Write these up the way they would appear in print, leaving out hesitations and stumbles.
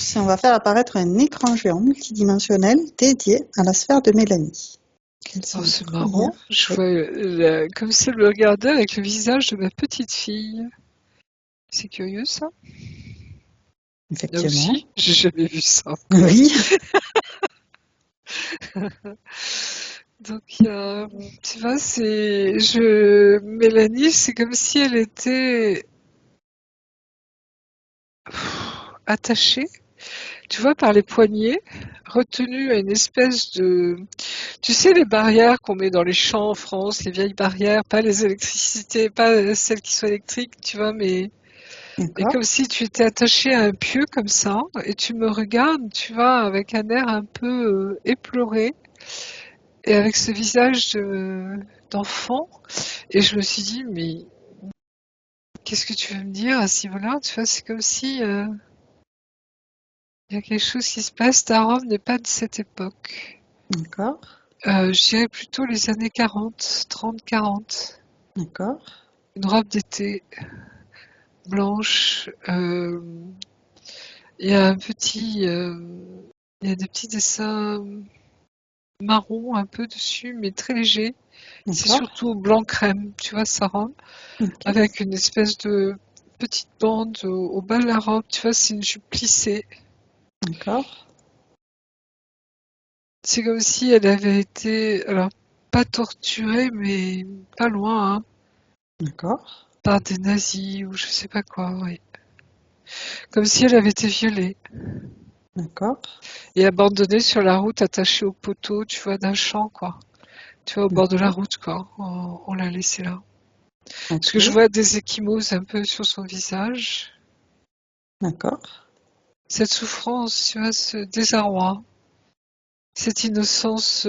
Si on va faire apparaître un écran géant multidimensionnel dédié à la sphère de Mélanie. Quelles sont Oh, les c'est marrant. premières? Je Oui, vois comme si elle me regardait avec le visage de ma petite fille. C'est curieux ça. Là effectivement. aussi, j'ai jamais vu ça encore. Oui, Donc, tu vois, Mélanie, c'est comme si elle était attachée, tu vois, par les poignets, retenue à une espèce de, tu sais, les barrières qu'on met dans les champs en France, les vieilles barrières, pas les électricités, pas celles qui sont électriques, tu vois, mais d'accord, comme si tu étais attaché à un pieu comme ça, et tu me regardes, tu vois, avec un air un peu éploré, et avec ce visage d'enfant, et je me suis dit, mais qu'est-ce que tu veux me dire à ce niveau-là? Tu vois, c'est comme si il y a quelque chose qui se passe. Ta robe n'est pas de cette époque. d'accord, Je dirais plutôt les années 40, 30, 40. d'accord, Une robe d'été blanche. Il y a il y a des petits dessins marron un peu dessus, mais très léger. C'est d'accord, surtout blanc crème, tu vois, sa robe, ok, avec une espèce de petite bande au bas de la robe, tu vois, c'est une jupe plissée. d'accord, C'est comme si elle avait été, alors pas torturée, mais pas loin, hein, d'accord, par des nazis ou je sais pas quoi, oui. Comme si elle avait été violée d'accord, et abandonnée sur la route, attachée au poteau, tu vois, d'un champ, quoi. Tu vois, au bord de la d'accord, route, quoi. On l'a laissée là. Parce ok, que je vois des ecchymoses un peu sur son visage. d'accord, Cette souffrance, tu vois, ce désarroi, cette innocence.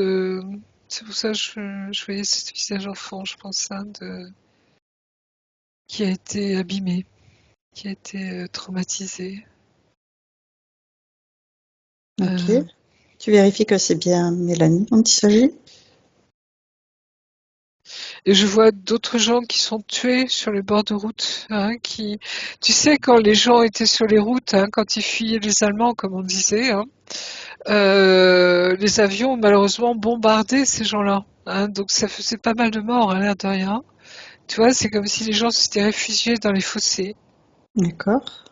C'est pour ça que je voyais ce visage enfant, je pense, hein, qui a été abîmé, qui a été traumatisé. ok. Euh, Tu vérifies que c'est bien Mélanie dont il s'agit? et je vois d'autres gens qui sont tués sur les bords de route, hein, tu sais, quand les gens étaient sur les routes, hein, quand ils fuyaient les Allemands, comme on disait, hein, les avions ont malheureusement bombardé ces gens-là. Hein, donc ça faisait pas mal de morts à l'air de rien. Tu vois, c'est comme si les gens s'étaient réfugiés dans les fossés. D'accord,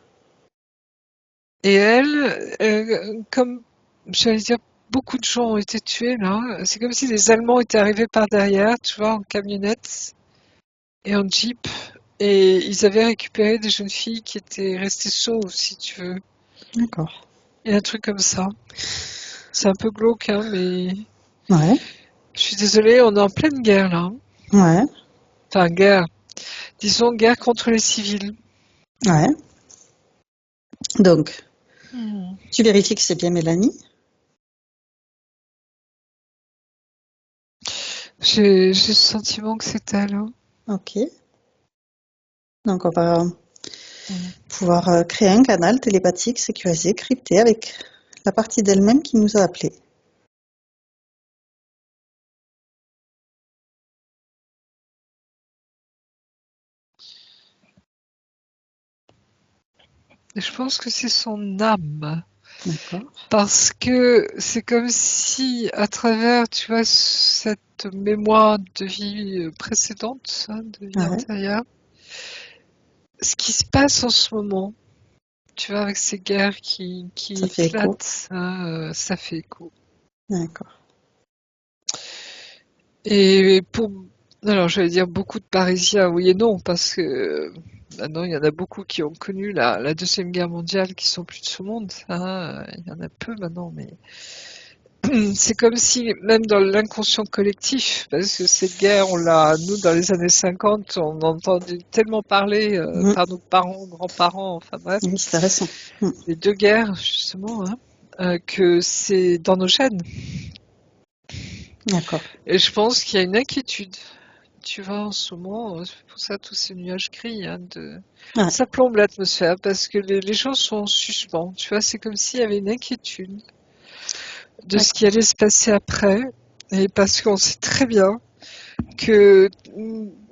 Et elle, comme j'allais dire, beaucoup de gens ont été tués là. C'est comme si les Allemands étaient arrivés par derrière, tu vois, en camionnette et en jeep. Et ils avaient récupéré des jeunes filles qui étaient restées sauves, si tu veux. d'accord, Et un truc comme ça. C'est un peu glauque, hein, mais ouais, je suis désolée, on est en pleine guerre là. ouais, Enfin, guerre. Disons guerre contre les civils. ouais. Donc, Hmm. tu vérifies que c'est bien Mélanie? J'ai le sentiment que c'est elle. Hein. Ok. Donc, on va Hmm. pouvoir créer un canal télépathique sécurisé, crypté, avec la partie d'elle-même qui nous a appelés. Et je pense que c'est son âme. D'accord. Parce que c'est comme si, à travers, tu vois, cette mémoire de vie précédente, hein, de vie Ouais, antérieure, ce qui se passe en ce moment, tu vois, avec ces guerres qui ça fait écho. éclatent, hein, ça fait écho. D'accord. Et alors j'allais dire beaucoup de Parisiens, oui et non, parce que maintenant il y en a beaucoup qui ont connu la Deuxième Guerre mondiale qui sont plus de ce monde. Hein, il y en a peu maintenant, mais c'est comme si même dans l'inconscient collectif, parce que cette guerre, nous dans les années 50, on a entendu tellement parler Mhm. par nos parents, grands-parents, enfin bref, Oui, c'est récent. Mhm. les deux guerres justement, hein, que c'est dans nos gènes. D'accord. Et je pense qu'il y a une inquiétude. Tu vois, en ce moment, c'est pour ça tous ces nuages gris, hein, Ouais, ça plombe l'atmosphère parce que les gens sont en suspens. Tu vois, c'est comme s'il y avait une inquiétude de ce qui d'accord. allait se passer après. Et parce qu'on sait très bien que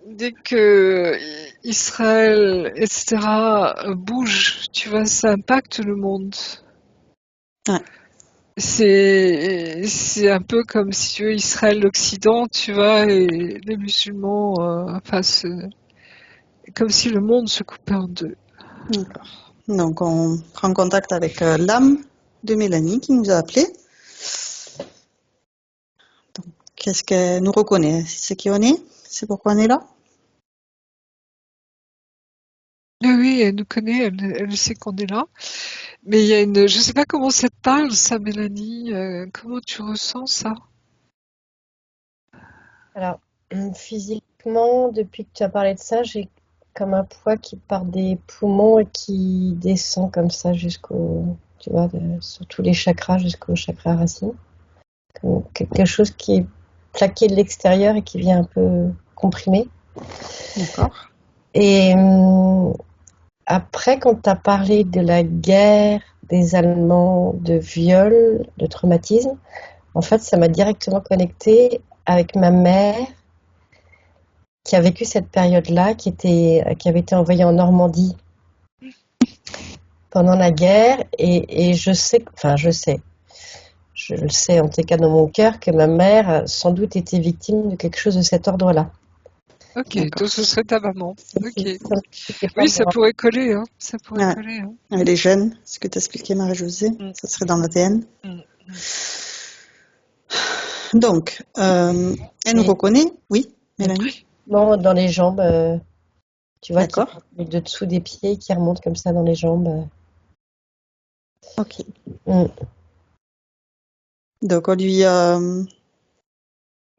dès que Israël, etc., bouge, tu vois, ça impacte le monde. Ouais. C'est un peu comme si tu veux Israël l'Occident, tu vois, et les musulmans, enfin, comme si le monde se coupait en deux. D'accord. Donc, on prend contact avec l'âme de Mélanie qui nous a appelés. Qu'est-ce qu'elle nous reconnaît? C'est qui on est? C'est pourquoi on est là? Ah oui, elle nous connaît, elle sait qu'on est là. Mais il y a je sais pas comment ça te parle, ça, Mélanie. Comment tu ressens ça? Alors, physiquement, depuis que tu as parlé de ça, j'ai comme un poids qui part des poumons et qui descend comme ça tu vois, sur tous les chakras jusqu'au chakra racine. Comme quelque chose qui est plaqué de l'extérieur et qui vient un peu comprimer. D'accord. Et après, quand tu as parlé de la guerre, des Allemands, de viol, de traumatisme, en fait, ça m'a directement connecté avec ma mère qui a vécu cette période-là, qui avait été envoyée en Normandie pendant la guerre. Et je le sais en tout cas dans mon cœur, que ma mère a sans doute été victime de quelque chose de cet ordre-là. Ok, D'accord. donc ce serait ta maman. Ok. Ça me fait pas Oui, me ça rappeler. pourrait coller, hein. Ça pourrait Ouais. coller, hein. Elle est jeune, ce que t'expliquais Marie-Josée, Mm, ça serait dans l'ADN. mm, mm. Donc, elle nous Et reconnaît, oui, Mélanie? non, dans les jambes, tu vois, qui D'accord. part de dessous des pieds, qui remonte comme ça dans les jambes. Ok. Mm. Donc, on lui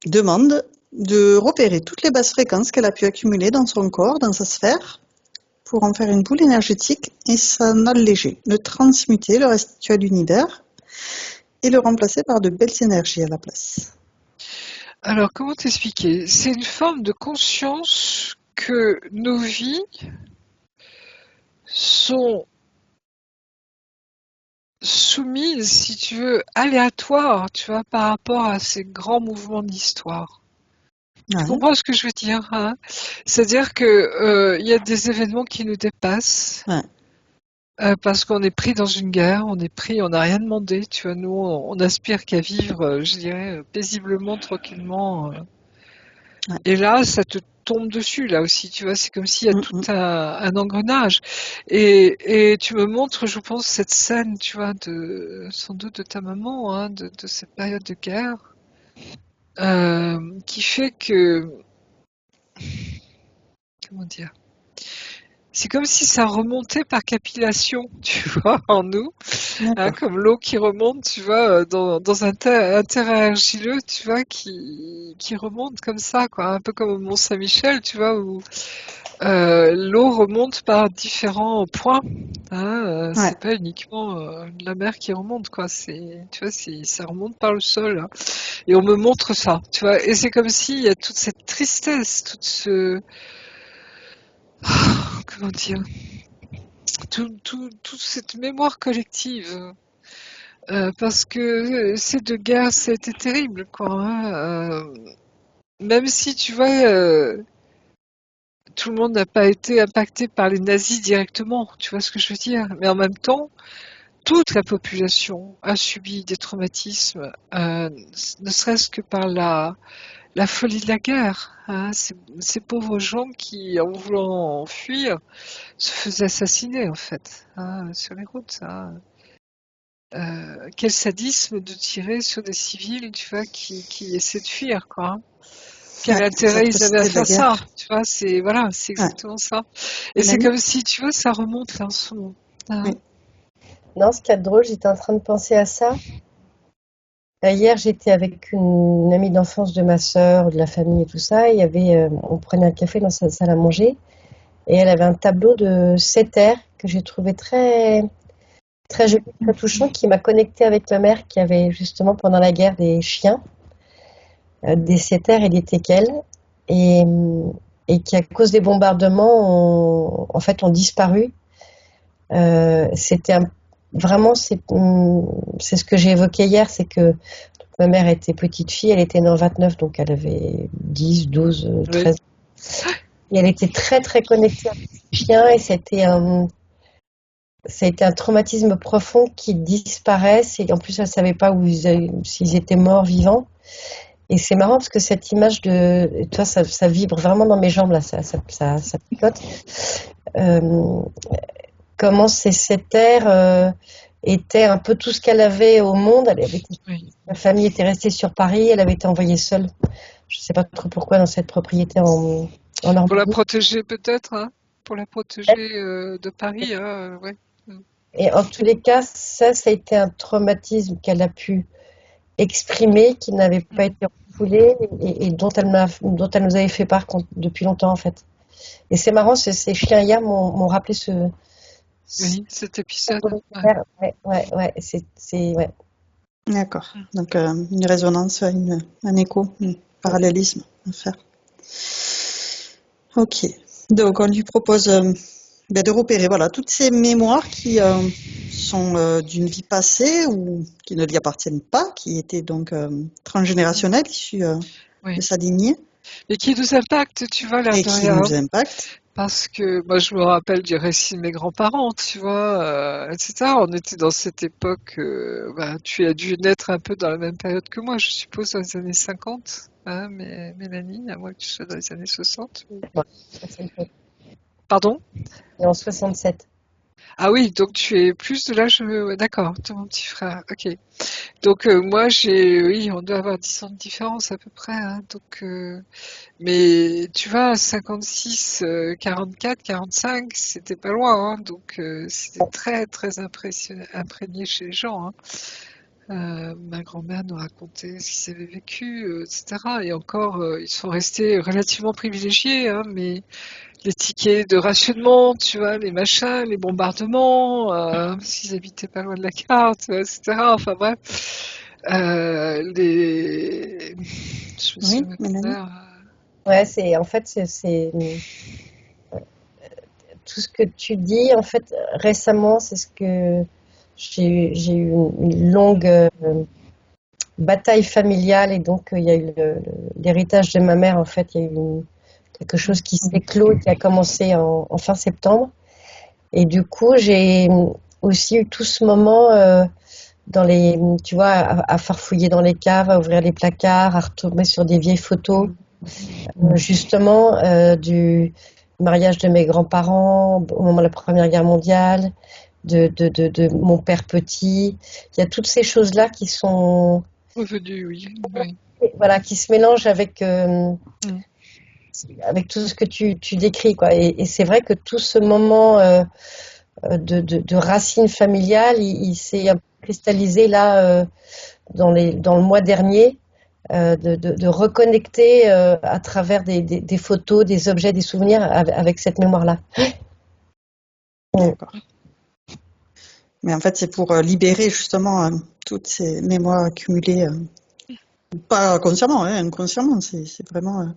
demande de repérer toutes les basses fréquences qu'elle a pu accumuler dans son corps, dans sa sphère, pour en faire une boule énergétique et s'en alléger, le transmuter, le restituer à l'univers et le remplacer par de belles énergies à la place. Alors, comment t'expliquer? C'est une forme de conscience que nos vies sont soumises, si tu veux, aléatoires, tu vois, par rapport à ces grands mouvements de l'histoire. Tu Ouais, comprends ce que je veux dire, hein? C'est-à-dire que il y a des événements qui nous dépassent ouais, parce qu'on est pris dans une guerre, on n'a rien demandé, tu vois. Nous, on aspire qu'à vivre, je dirais, paisiblement, tranquillement. ouais. Et là, ça te tombe dessus, là aussi, tu vois. C'est comme s'il y a tout Mm. un engrenage. Et tu me montres, je pense, cette scène, tu vois, sans doute de ta maman, hein, de cette période de guerre, qui fait que, comment dire? C'est comme si ça remontait par capillation, tu vois, en nous, hein, D'accord. comme l'eau qui remonte, tu vois, dans un terrain argileux, tu vois, qui remonte comme ça, quoi, un peu comme au Mont-Saint-Michel, tu vois, où l'eau remonte par différents points. Hein, Ouais, c'est pas uniquement la mer qui remonte, quoi. Tu vois, ça remonte par le sol. Hein. Et on me montre ça, tu vois. Et c'est comme s'il y a toute cette tristesse, comment dire, toute cette mémoire collective. Parce que ces deux guerres, ça a été terrible, quoi. Hein, même si, tu vois, tout le monde n'a pas été impacté par les nazis directement, tu vois ce que je veux dire. Mais en même temps, toute la population a subi des traumatismes, ne serait-ce que par la folie de la guerre. Hein. Ces pauvres gens qui, en voulant fuir, se faisaient assassiner en fait hein, sur les routes. Hein. Quel sadisme de tirer sur des civils, tu vois, qui essaient de fuir, quoi. Hein. Quel ouais, les intérêt ils avaient à atrocités de la faire ça, guerre. tu vois, c'est Ouais. exactement ça. Et c'est Mélanie? comme si, tu vois, ça remonte là en ce moment. Hein. Oui. Non, ce qu'il y a de drôle, j'étais en train de penser à ça. Hier, j'étais avec une amie d'enfance de ma sœur, de la famille et tout ça. On prenait un café dans sa salle à manger et elle avait un tableau de Setter que j'ai trouvé très, très joli, très touchant, qui m'a connecté avec ma mère qui avait justement pendant la guerre des chiens, des Setter et des Teckels et, et qui, à cause des bombardements, en fait, ont disparu. C'était vraiment, c'est ce que j'ai évoqué hier, c'est que ma mère était petite fille, elle était née en 29, donc elle avait 10, 12, Oui. 13. Et elle était très très connectée à ses chiens et c'était ça a été un traumatisme profond qui disparaissent et en plus, elle ne savait pas s'ils étaient morts, vivants. Et c'est marrant parce que cette image toi, ça vibre vraiment dans mes jambes, là, ça picote. Euh, Comment cette terre était un peu tout ce qu'elle avait au monde. Oui. La famille était restée sur Paris, elle avait été envoyée seule. Je ne sais pas trop pourquoi dans cette propriété en Pour la Normandie. protéger peut-être, hein? Pour la protéger de Paris, hein, ouais. Et en tous les cas, ça a été un traumatisme qu'elle a pu exprimer, qui n'avait pas été refoulé et dont elle nous avait fait part depuis longtemps en fait. Et c'est marrant, ces chiens hier m'ont rappelé Oui, cet épisode. Ouais. ouais, ouais. D'accord. Donc, une résonance, un écho, un parallélisme à faire. Ok. Donc, on lui propose de repérer voilà, toutes ces mémoires qui sont d'une vie passée ou qui ne lui appartiennent pas, qui étaient donc transgénérationnelles, issues de Oui. sa lignée, Et qui nous impacte, tu vois, l'air et de qui rien. nous impactent. Parce que moi, je me rappelle du récit de mes grands-parents, tu vois, etc. On était dans cette époque, tu as dû naître un peu dans la même période que moi, je suppose, dans les années 50, hein, Mélanie, à moins que tu sois dans les années 60. Ouais, 67. Pardon? Et en 67. Ah oui, donc tu es plus de l'âge, ouais, d'accord, de mon petit frère, ok. Donc moi, oui, on doit avoir 10 ans de différence à peu près, hein, donc... Mais tu vois, 56, 44, 45, c'était pas loin, hein, donc c'était très très imprégné chez les gens, hein. Ma grand-mère nous racontait ce qu'ils avaient vécu, etc. Et encore, ils sont restés relativement privilégiés, hein, mais les tickets de rationnement, tu vois, les machins, les bombardements, parce qu'ils habitaient pas loin de la carte, etc. Enfin bref, je me Oui, souviens, ma Mélanie? grand-mère. Ouais, en fait, c'est tout ce que tu dis. En fait, récemment, c'est ce que j'ai eu une longue bataille familiale et donc il y a eu l'héritage de ma mère. En fait, il y a eu quelque chose qui s'est clos et qui a commencé en fin septembre. Et du coup, j'ai aussi eu tout ce moment tu vois, à farfouiller dans les caves, à ouvrir les placards, à retomber sur des vieilles photos, justement du mariage de mes grands-parents au moment de la Première Guerre mondiale, de mon père petit. Il y a toutes ces choses-là qui sont, Revenu, oui, oui. voilà, qui se mélangent Mm. avec tout ce que tu décris, quoi. Et c'est vrai que tout ce moment de racines familiales, il s'est un peu cristallisé là dans le mois dernier, de reconnecter à travers des photos, des objets, des souvenirs avec cette mémoire-là. Mm. D'accord. Mais en fait, c'est pour libérer justement toutes ces mémoires accumulées, pas consciemment, hein, inconsciemment. C'est vraiment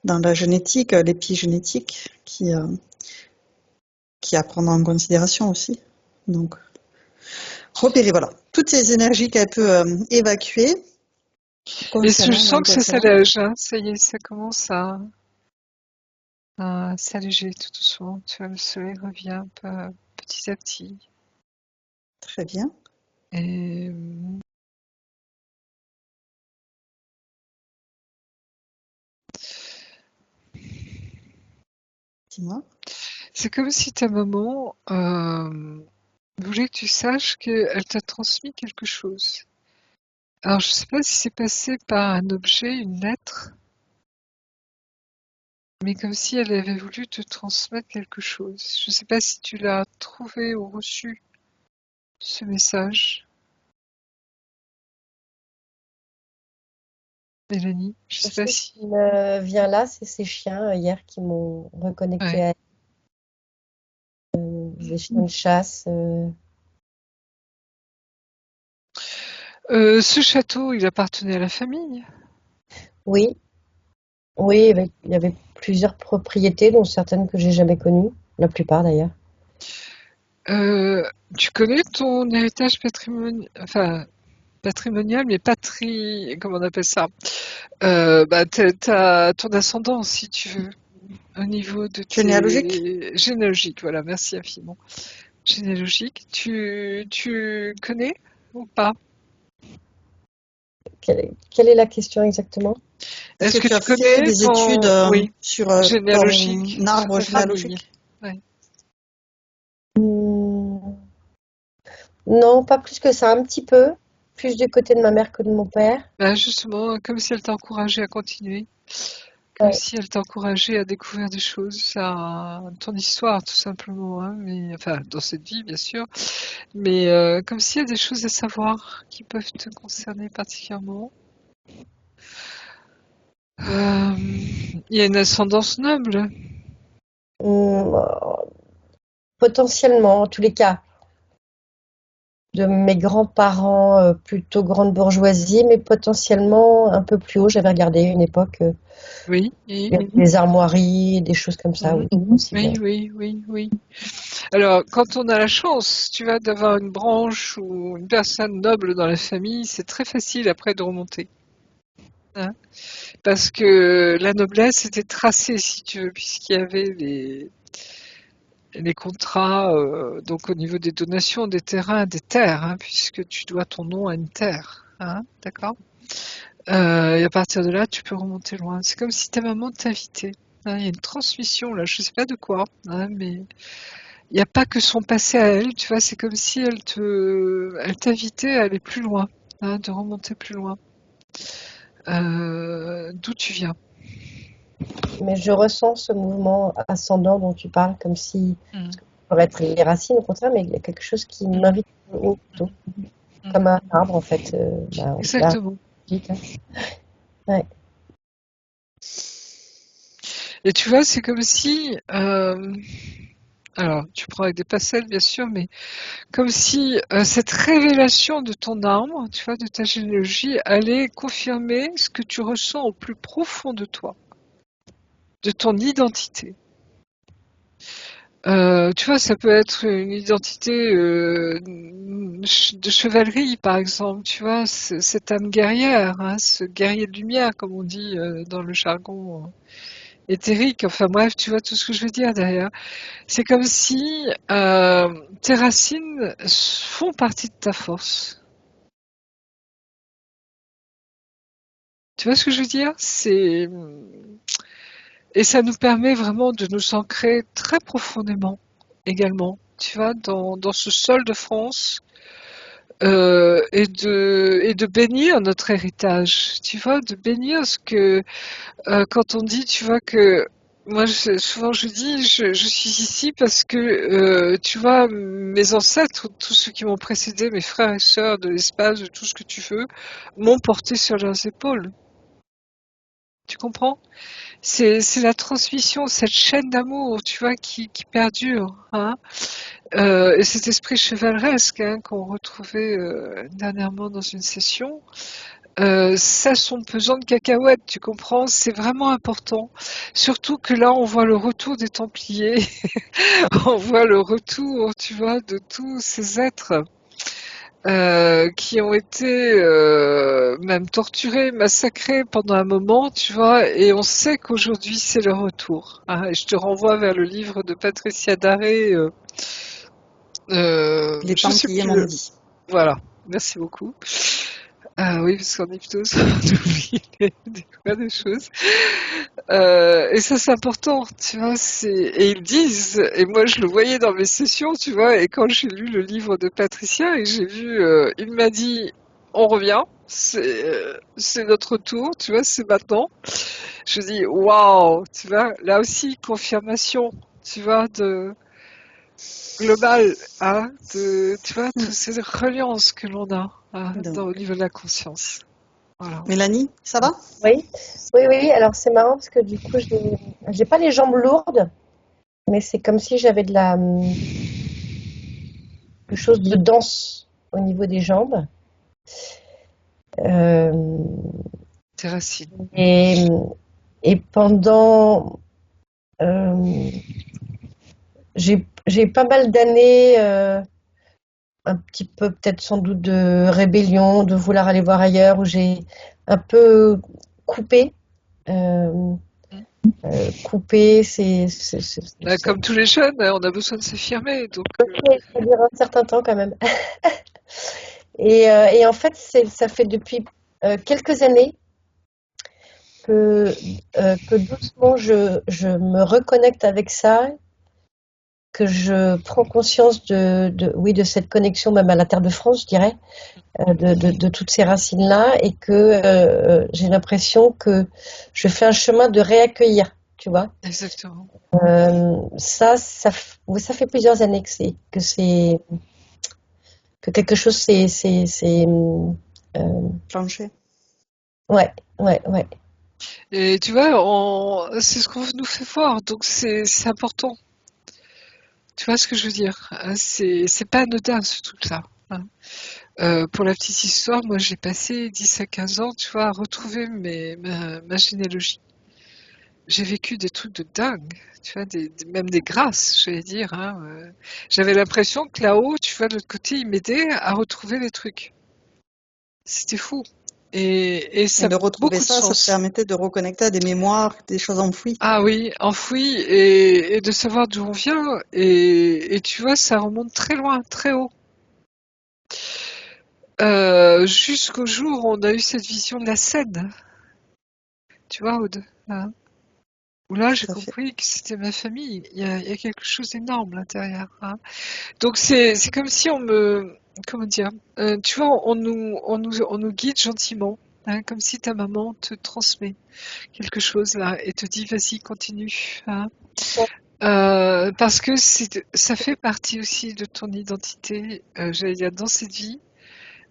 dans la génétique, l'épigénétique, qui à prendre en considération aussi. Donc, repérer, voilà, toutes ces énergies qu'elle peut évacuer Et je consciemment ou sens que ça inconsciemment. s'allège, hein. Ça y est, ça commence à s'alléger tout doucement. Tu vois, le soleil revient un peu petit à petit. Très bien. Et Dis-moi. c'est comme si ta maman voulait que tu saches qu'elle t'a transmis quelque chose. Alors, je sais pas si c'est passé par un objet, une lettre, mais comme si elle avait voulu te transmettre quelque chose. Je sais pas si tu l'as trouvé ou reçu, ce message, Mélanie. Je Le sais pas seul si... qui me vient là, c'est ces chiens hier qui m'ont reconnecté Ouais. à des chiens de chasse. Ce château, il appartenait à la famille. Oui, oui, il y avait plusieurs propriétés, dont certaines que j'ai jamais connues, la plupart d'ailleurs. Tu connais ton héritage patrimonial, mais comment on appelle ça? Ton ascendant, si tu veux, au niveau de Généalogique? tes généalogiques. Voilà, merci infiniment. généalogique. Tu connais ou pas? Quelle est la question exactement? Est-ce Est-ce que que tu as tu fait connais des études oui, sur généalogique ton sur arbre ta famille? généalogique? Ouais. Hmm, non, pas plus que ça, un petit peu. Plus du côté de ma mère que de mon père. Ben justement, comme si elle t'encourageait à continuer, comme Ouais. si elle t'encourageait à découvrir des choses, à ton histoire tout simplement, hein, mais enfin dans cette vie bien sûr, mais comme s'il y a des choses à savoir qui peuvent te concerner particulièrement. Il y a une ascendance noble. Hmm, potentiellement, en tous les cas, de mes grands-parents, plutôt grande bourgeoisie, mais potentiellement un peu plus haut. J'avais regardé une époque, Oui, il y avait des armoiries, des choses comme ça, oui, possible. oui. Alors, quand on a la chance, tu vois, d'avoir une branche ou une personne noble dans la famille, c'est très facile après de remonter, hein. Parce que la noblesse était tracée, si tu veux, puisqu'il y avait les contrats, donc au niveau des donations, des terrains, des terres, hein, puisque tu dois ton nom à une terre, hein, d'accord? Et à partir de là, tu peux remonter loin. C'est comme si ta maman t'invitait, hein. Il y a une transmission là, je sais pas de quoi, hein, mais il n'y a pas que son passé à elle, tu vois, c'est comme si elle t'invitait à aller plus loin, hein, de remonter plus loin. D'où tu viens. Mais je ressens ce mouvement ascendant dont tu parles, comme si Mm. ça pourrait être les racines, au contraire, mais il y a quelque chose qui m'invite au haut, plutôt, Mm. comme un arbre, en fait. L'arbre, Exactement. logique, hein. Ouais. Et tu vois, c'est comme si, alors tu prends avec des pincettes bien sûr, mais comme si cette révélation de ton arbre, tu vois, de ta généalogie, allait confirmer ce que tu ressens au plus profond de toi, de ton identité. Tu vois, ça peut être une identité de chevalerie, par exemple, tu vois, cette âme guerrière, hein, ce guerrier de lumière, comme on dit dans le jargon éthérique. Enfin bref, tu vois tout ce que je veux dire derrière. C'est comme si tes racines font partie de ta force. Tu vois ce que je veux dire? Et ça nous permet vraiment de nous ancrer très profondément également, tu vois, dans ce sol de France, et de bénir notre héritage, tu vois, de bénir ce que quand on dit, tu vois, que moi souvent je dis je suis ici parce que tu vois, mes ancêtres, tous ceux qui m'ont précédé, mes frères et sœurs de l'espace, de tout ce que tu veux, m'ont porté sur leurs épaules. Tu comprends? C'est la transmission, cette chaîne d'amour, tu vois, qui perdure, hein. Et cet esprit chevaleresque, hein, qu'on retrouvait dernièrement dans une session, ça son pesant de cacahuètes, tu comprends? C'est vraiment important. Surtout que là, on voit le retour des Templiers, on voit le retour, tu vois, de tous ces êtres qui ont été même torturés, massacrés pendant un moment, tu vois, et on sait qu'aujourd'hui c'est le retour, hein. Et je te renvoie vers le livre de Patricia Daré, Les je sais Templiers plus, m'ont dit. voilà, merci beaucoup. Ah oui, parce qu'en hypnose, on oublie des choses. Et ça, c'est important, tu vois. Et ils disent, et moi je le voyais dans mes sessions, tu vois, et quand j'ai lu le livre de Patricia et j'ai vu, il m'a dit, on revient, c'est notre tour, tu vois, c'est maintenant. Je dis, waouh, tu vois, là aussi, confirmation, tu vois, globale, hein, tu vois, Hmm. toutes ces reliances que l'on a, hein, Donc, au niveau de la conscience. Voilà. Mélanie, ça va? Oui, oui. Alors c'est marrant parce que du coup, j'ai pas les jambes lourdes, mais c'est comme si j'avais quelque chose de dense au niveau des jambes. Euh, Tes racines. et, et pendant, euh, j'ai pas mal d'années, un petit peu peut-être sans doute de rébellion, de vouloir aller voir ailleurs, où j'ai un peu coupé. Euh, couper, Bah, comme tous les jeunes, on a besoin de s'affirmer. Donc, ça dure un certain temps quand même. Et en fait, ça fait depuis quelques années que doucement je me reconnecte avec ça, que je prends conscience oui, de cette connexion même à la Terre de France, je dirais, de toutes ces racines-là, et que j'ai l'impression que je fais un chemin de réaccueillir, tu vois. exactement. Oui, ça fait plusieurs années que quelque chose Plancher. ouais, ouais, ouais. Et tu vois, c'est ce qu'on nous fait voir. Donc, c'est important. Tu vois ce que je veux dire? C'est pas anodin, ce truc-là. Hein. Pour la petite histoire, moi, j'ai passé 10 à 15 ans, tu vois, à retrouver ma généalogie. J'ai vécu des trucs de dingue, tu vois, même des grâces, j'allais dire. Hein. J'avais l'impression que là-haut, tu vois, de l'autre côté, ils m'aidaient à retrouver les trucs. C'était fou. Et Et ça a de retrouver beaucoup de ça, ça te sens. permettait de reconnecter à des mémoires, des choses enfouies. Ah oui, enfoui et de savoir d'où on vient. Et tu vois, ça remonte très loin, très haut. Jusqu'au jour où on a eu cette vision de la scène. Tu vois, Aude, hein, où là, j'ai Tout à fait. compris que c'était ma famille. Il y a quelque chose d'énorme à l'intérieur. Hein. Donc c'est comme si comment dire, tu vois, on nous guide gentiment. Hein, comme si ta maman te transmet quelque chose là et te dit vas-y continue. Hein. Parce que ça fait partie aussi de ton identité, j'allais dire dans cette vie,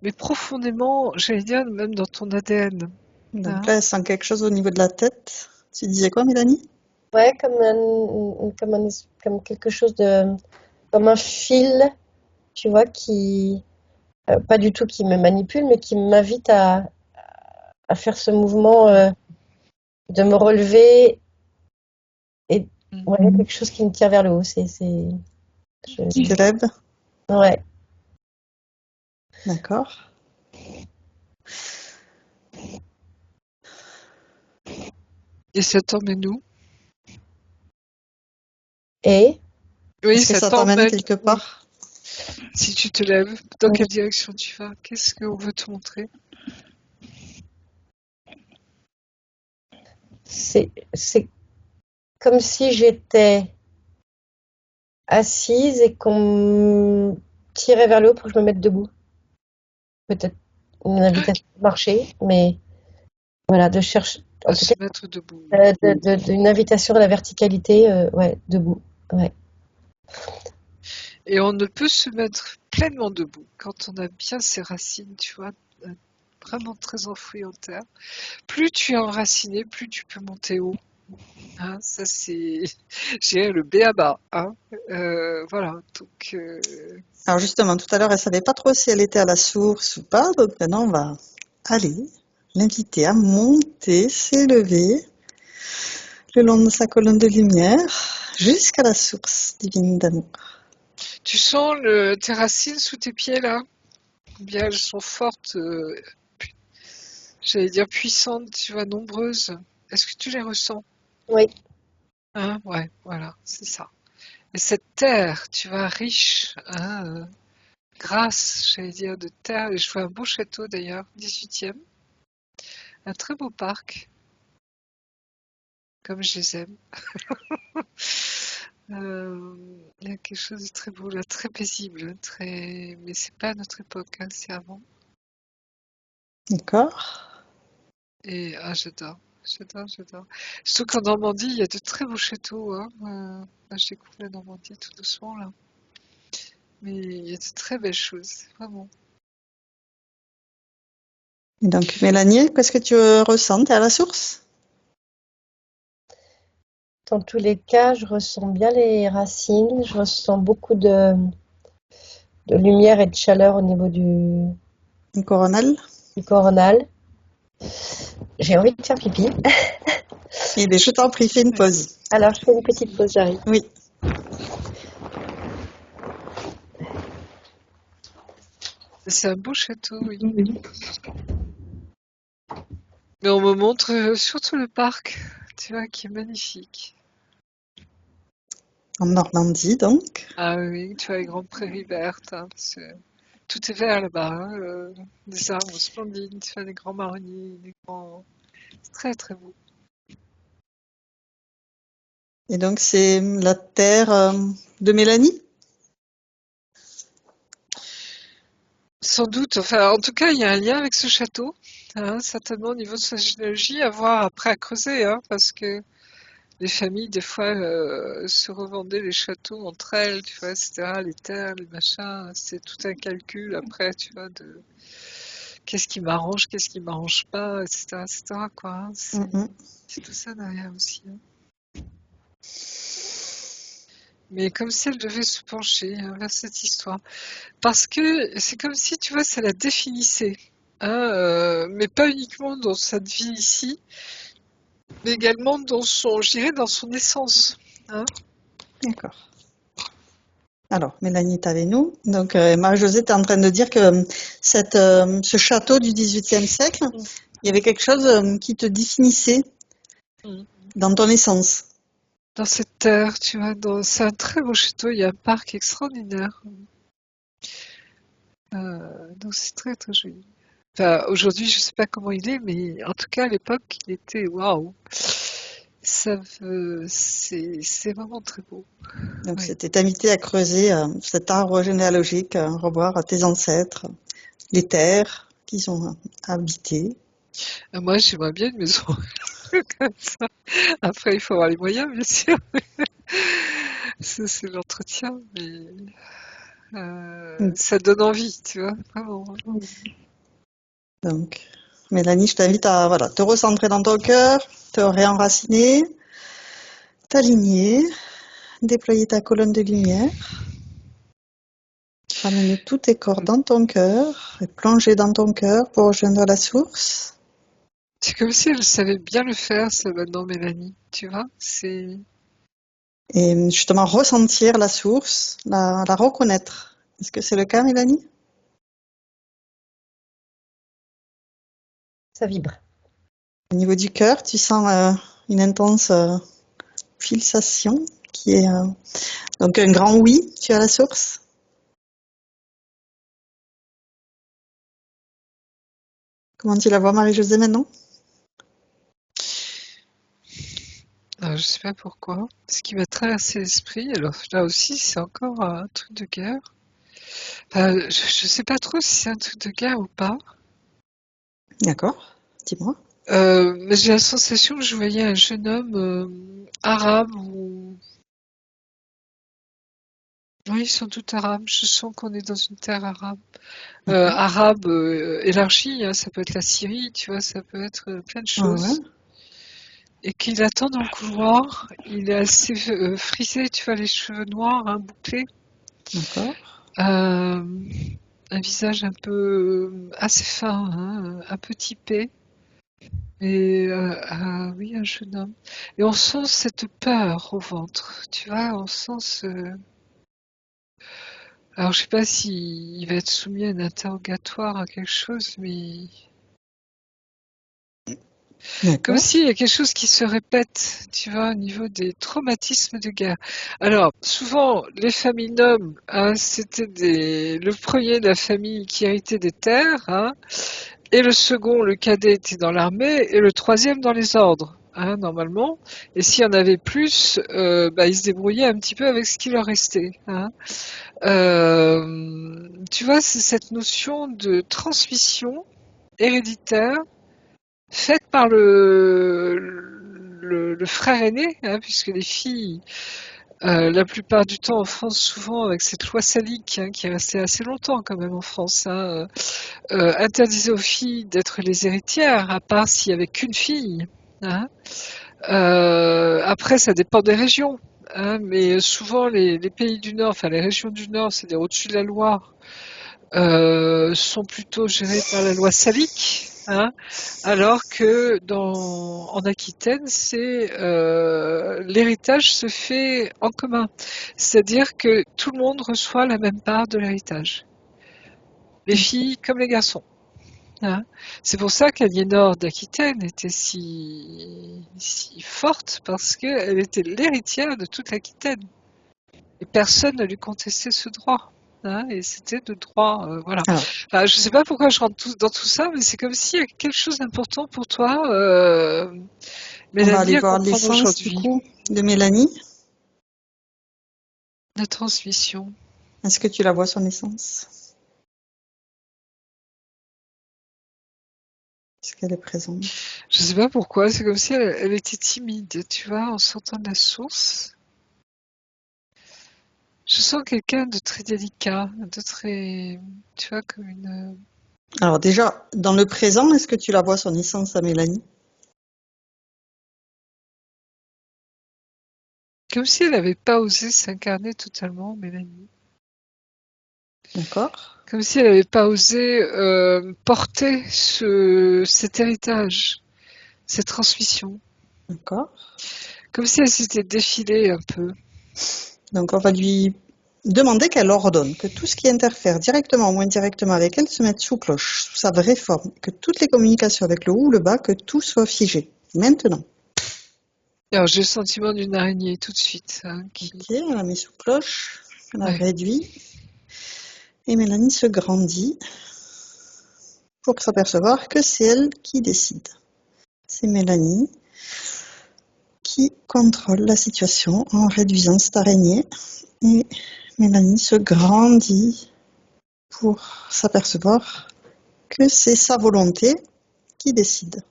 mais profondément, j'allais dire même dans ton ADN. Donc Hein. là, elle sent quelque chose au niveau de la tête. Tu disais quoi, Mélanie? Ouais, comme quelque chose comme un fil, tu vois, pas du tout qui me manipule, mais qui m'invite à faire ce mouvement, de me relever et Mm. ouais, quelque chose qui me tire vers le haut. Tu t'élèves? Ouais. D'accord. Et ça t'emmène où? Et Oui, Est-ce que ça ça t'emmène t'emmène quelque où? part? Si tu te lèves, dans quelle direction tu vas? Qu'est-ce qu'on veut te montrer? c'est comme si j'étais assise et qu'on me tirait vers le haut pour que je me mette debout. Peut-être une invitation à marcher, mais voilà, de chercher, en À tout se cas, mettre debout. une invitation à la verticalité, ouais, debout. Ouais. Et on ne peut se mettre pleinement debout quand on a bien ses racines, tu vois, vraiment très enfouies en terre. Plus tu es enraciné, plus tu peux monter haut. Hein, ça c'est, je dirais le b.a.-ba. Hein. Voilà, donc Alors justement, tout à l'heure, elle savait pas trop si elle était à la source ou pas. Donc maintenant, on va aller l'inviter à monter, s'élever le long de sa colonne de lumière jusqu'à la source divine d'amour. tu sens tes racines sous tes pieds là? Bien, elles sont fortes, j'allais dire puissantes, tu vois, nombreuses. Est-ce que tu les ressens? Oui, Hein? Ouais, voilà, c'est ça. Et cette terre, tu vois, riche, hein, grasse, j'allais dire, de terre. Et je vois un beau château d'ailleurs, 18e, un très beau parc, comme je les aime. Il y a quelque chose de très beau là, très paisible, très. Mais c'est pas à notre époque, hein, c'est avant. D'accord? Et j'adore, j'adore, j'adore. Surtout qu'en Normandie, il y a de très beaux châteaux. Hein. Là, je découvre la Normandie tout doucement là. Mais il y a de très belles choses, vraiment. Et donc, Mélanie, qu'est-ce que tu ressens? T'es à la source? dans tous les cas, je ressens bien les racines, je ressens beaucoup de lumière et de chaleur au niveau Une coronale? du coronal. J'ai envie de faire pipi. Eh bien, je t'en prie, fais une pause. Alors, je fais une petite pause, j'arrive. Oui. C'est un beau château, oui. Mais on me montre surtout le parc. tu vois, qui est magnifique. En Normandie, donc. Ah oui, tu vois les grandes prairies vertes, hein, parce que tout est vert là-bas, hein, des arbres splendides, tu vois, des grands marronniers, des grands... C'est très très beau. Et donc, c'est la terre de Mélanie? Sans doute, enfin, en tout cas, il y a un lien avec ce château, hein, certainement au niveau de sa généalogie, à voir après à creuser, hein, parce que les familles, des fois, se revendaient les châteaux entre elles, tu vois, etc., les terres, les machins, c'est tout un calcul après, tu vois, de qu'est-ce qui m'arrange, qu'est-ce qui m'arrange pas, etc., etc., quoi, hein, Mhm. c'est tout ça derrière aussi, hein. Mais comme si elle devait se pencher, hein, vers cette histoire. Parce que c'est comme si, tu vois, ça la définissait, hein, mais pas uniquement dans sa vie ici, mais également dans son, je dirais, dans son essence, hein. D'accord. Alors, Mélanie est avec nous. Donc, Marie-Josée était en train de dire que ce château du XVIIIe siècle, il y avait quelque chose qui te définissait Mm. dans ton essence. Dans cette terre, tu vois, c'est un très beau château, il y a un parc extraordinaire. Donc c'est très très joli. Enfin, aujourd'hui, je sais pas comment il est, mais en tout cas, à l'époque, il était waouh. C'est vraiment très beau. Donc, Oui. c'était t'inviter à creuser cet arbre généalogique, revoir tes ancêtres, les terres qu'ils ont habitées. Moi, j'aimerais bien une maison comme ça. Après, il faut avoir les moyens, bien sûr. Ça, c'est l'entretien, mais Mm. ça donne envie, tu vois, vraiment. Donc, Mélanie, je t'invite à voilà, te recentrer dans ton cœur, te réenraciner, t'aligner, déployer ta colonne de lumière, ramener tous tes corps dans ton cœur et plonger dans ton cœur pour rejoindre la source. C'est comme si elle savait bien le faire, ça, maintenant, Mélanie. Tu vois, c'est... Et justement ressentir la source, la reconnaître. Est-ce que c'est le cas, Mélanie? Ça vibre. Au niveau du cœur, tu sens une intense pulsation qui est donc un grand oui, tu as la source. Comment tu la vois, Marie-Josée, maintenant? Je sais pas pourquoi. Ce qui m'a traversé l'esprit, alors là aussi, c'est encore un truc de guerre. Je sais pas trop si c'est un truc de guerre ou pas. D'accord, dis-moi. Mais j'ai la sensation que je voyais un jeune homme arabe ou... Oui, sans doute arabe. Je sens qu'on est dans une terre arabe. Mhm. Arabe élargie, hein, ça peut être la Syrie, tu vois, ça peut être plein de Ouais, ouais, choses. Et qu'il attend dans le couloir, il est assez frisé, tu vois, les cheveux noirs, hein, bouclés. d'accord. Euh, un visage un peu assez fin, hein, un peu typé. Et oui, un jeune homme. Et on sent cette peur au ventre, tu vois, on sent ce... Alors je sais pas s'il va être soumis à un interrogatoire, à quelque chose, mais comme D'accord. s'il y a quelque chose qui se répète, tu vois, au niveau des traumatismes de guerre. Alors, souvent, les familles nobles, hein, c'était le premier de la famille qui héritait des terres, hein, et le second, le cadet, était dans l'armée, et le troisième dans les ordres, hein, normalement. Et s'il y en avait plus, ils se débrouillaient un petit peu avec ce qui leur restait, hein. Tu vois, c'est cette notion de transmission héréditaire faite par le frère aîné, hein, puisque les filles, la plupart du temps en France, souvent avec cette loi salique, hein, qui est restée assez longtemps quand même en France, hein, interdisait aux filles d'être les héritières, à part s'il y avait qu'une fille, hein. Après, ça dépend des régions, hein, mais souvent les pays du Nord, enfin les régions du Nord, c'est-à-dire au-dessus de la Loire, sont plutôt gérées par la loi salique, hein, alors que en Aquitaine, l'héritage se fait en commun, c'est-à-dire que tout le monde reçoit la même part de l'héritage, les filles comme les garçons. hein. C'est pour ça qu'Aliénor d'Aquitaine était si forte, parce qu'elle était l'héritière de toute l'Aquitaine. Et personne ne lui contestait ce droit. Hein, et c'était de droit, voilà. Alors, Je ne sais pas pourquoi je rentre dans tout ça, mais c'est comme s'il y a quelque chose d'important pour toi, on va Mélanie, aller à voir comprendre l'essence du aujourd'hui. coup de Mélanie. La transmission. Est-ce que tu la vois son essence? Est-ce qu'elle est présente? Je ne sais pas pourquoi, c'est comme si elle était timide, tu vois, en sortant de la source. Je sens quelqu'un de très délicat, de très, tu vois, comme une... Alors déjà, dans le présent, est-ce que tu la vois son essence à Mélanie? Comme si elle n'avait pas osé s'incarner totalement, Mélanie. D'accord, Comme si elle n'avait pas osé porter cet héritage, cette transmission. d'accord. Comme si elle s'était défilée un peu. Donc on va lui demander qu'elle ordonne que tout ce qui interfère directement ou indirectement avec elle se mette sous cloche, sous sa vraie forme, que toutes les communications avec le haut ou le bas, que tout soit figé. Maintenant. Alors j'ai le sentiment d'une araignée tout de suite. Hein, qui... Ok, on la met sous cloche, on la Ouais. réduit. Et Mélanie se grandit pour s'apercevoir que c'est elle qui décide. C'est Mélanie qui contrôle la situation en réduisant cette araignée. Et Mélanie se grandit pour s'apercevoir que c'est sa volonté qui décide.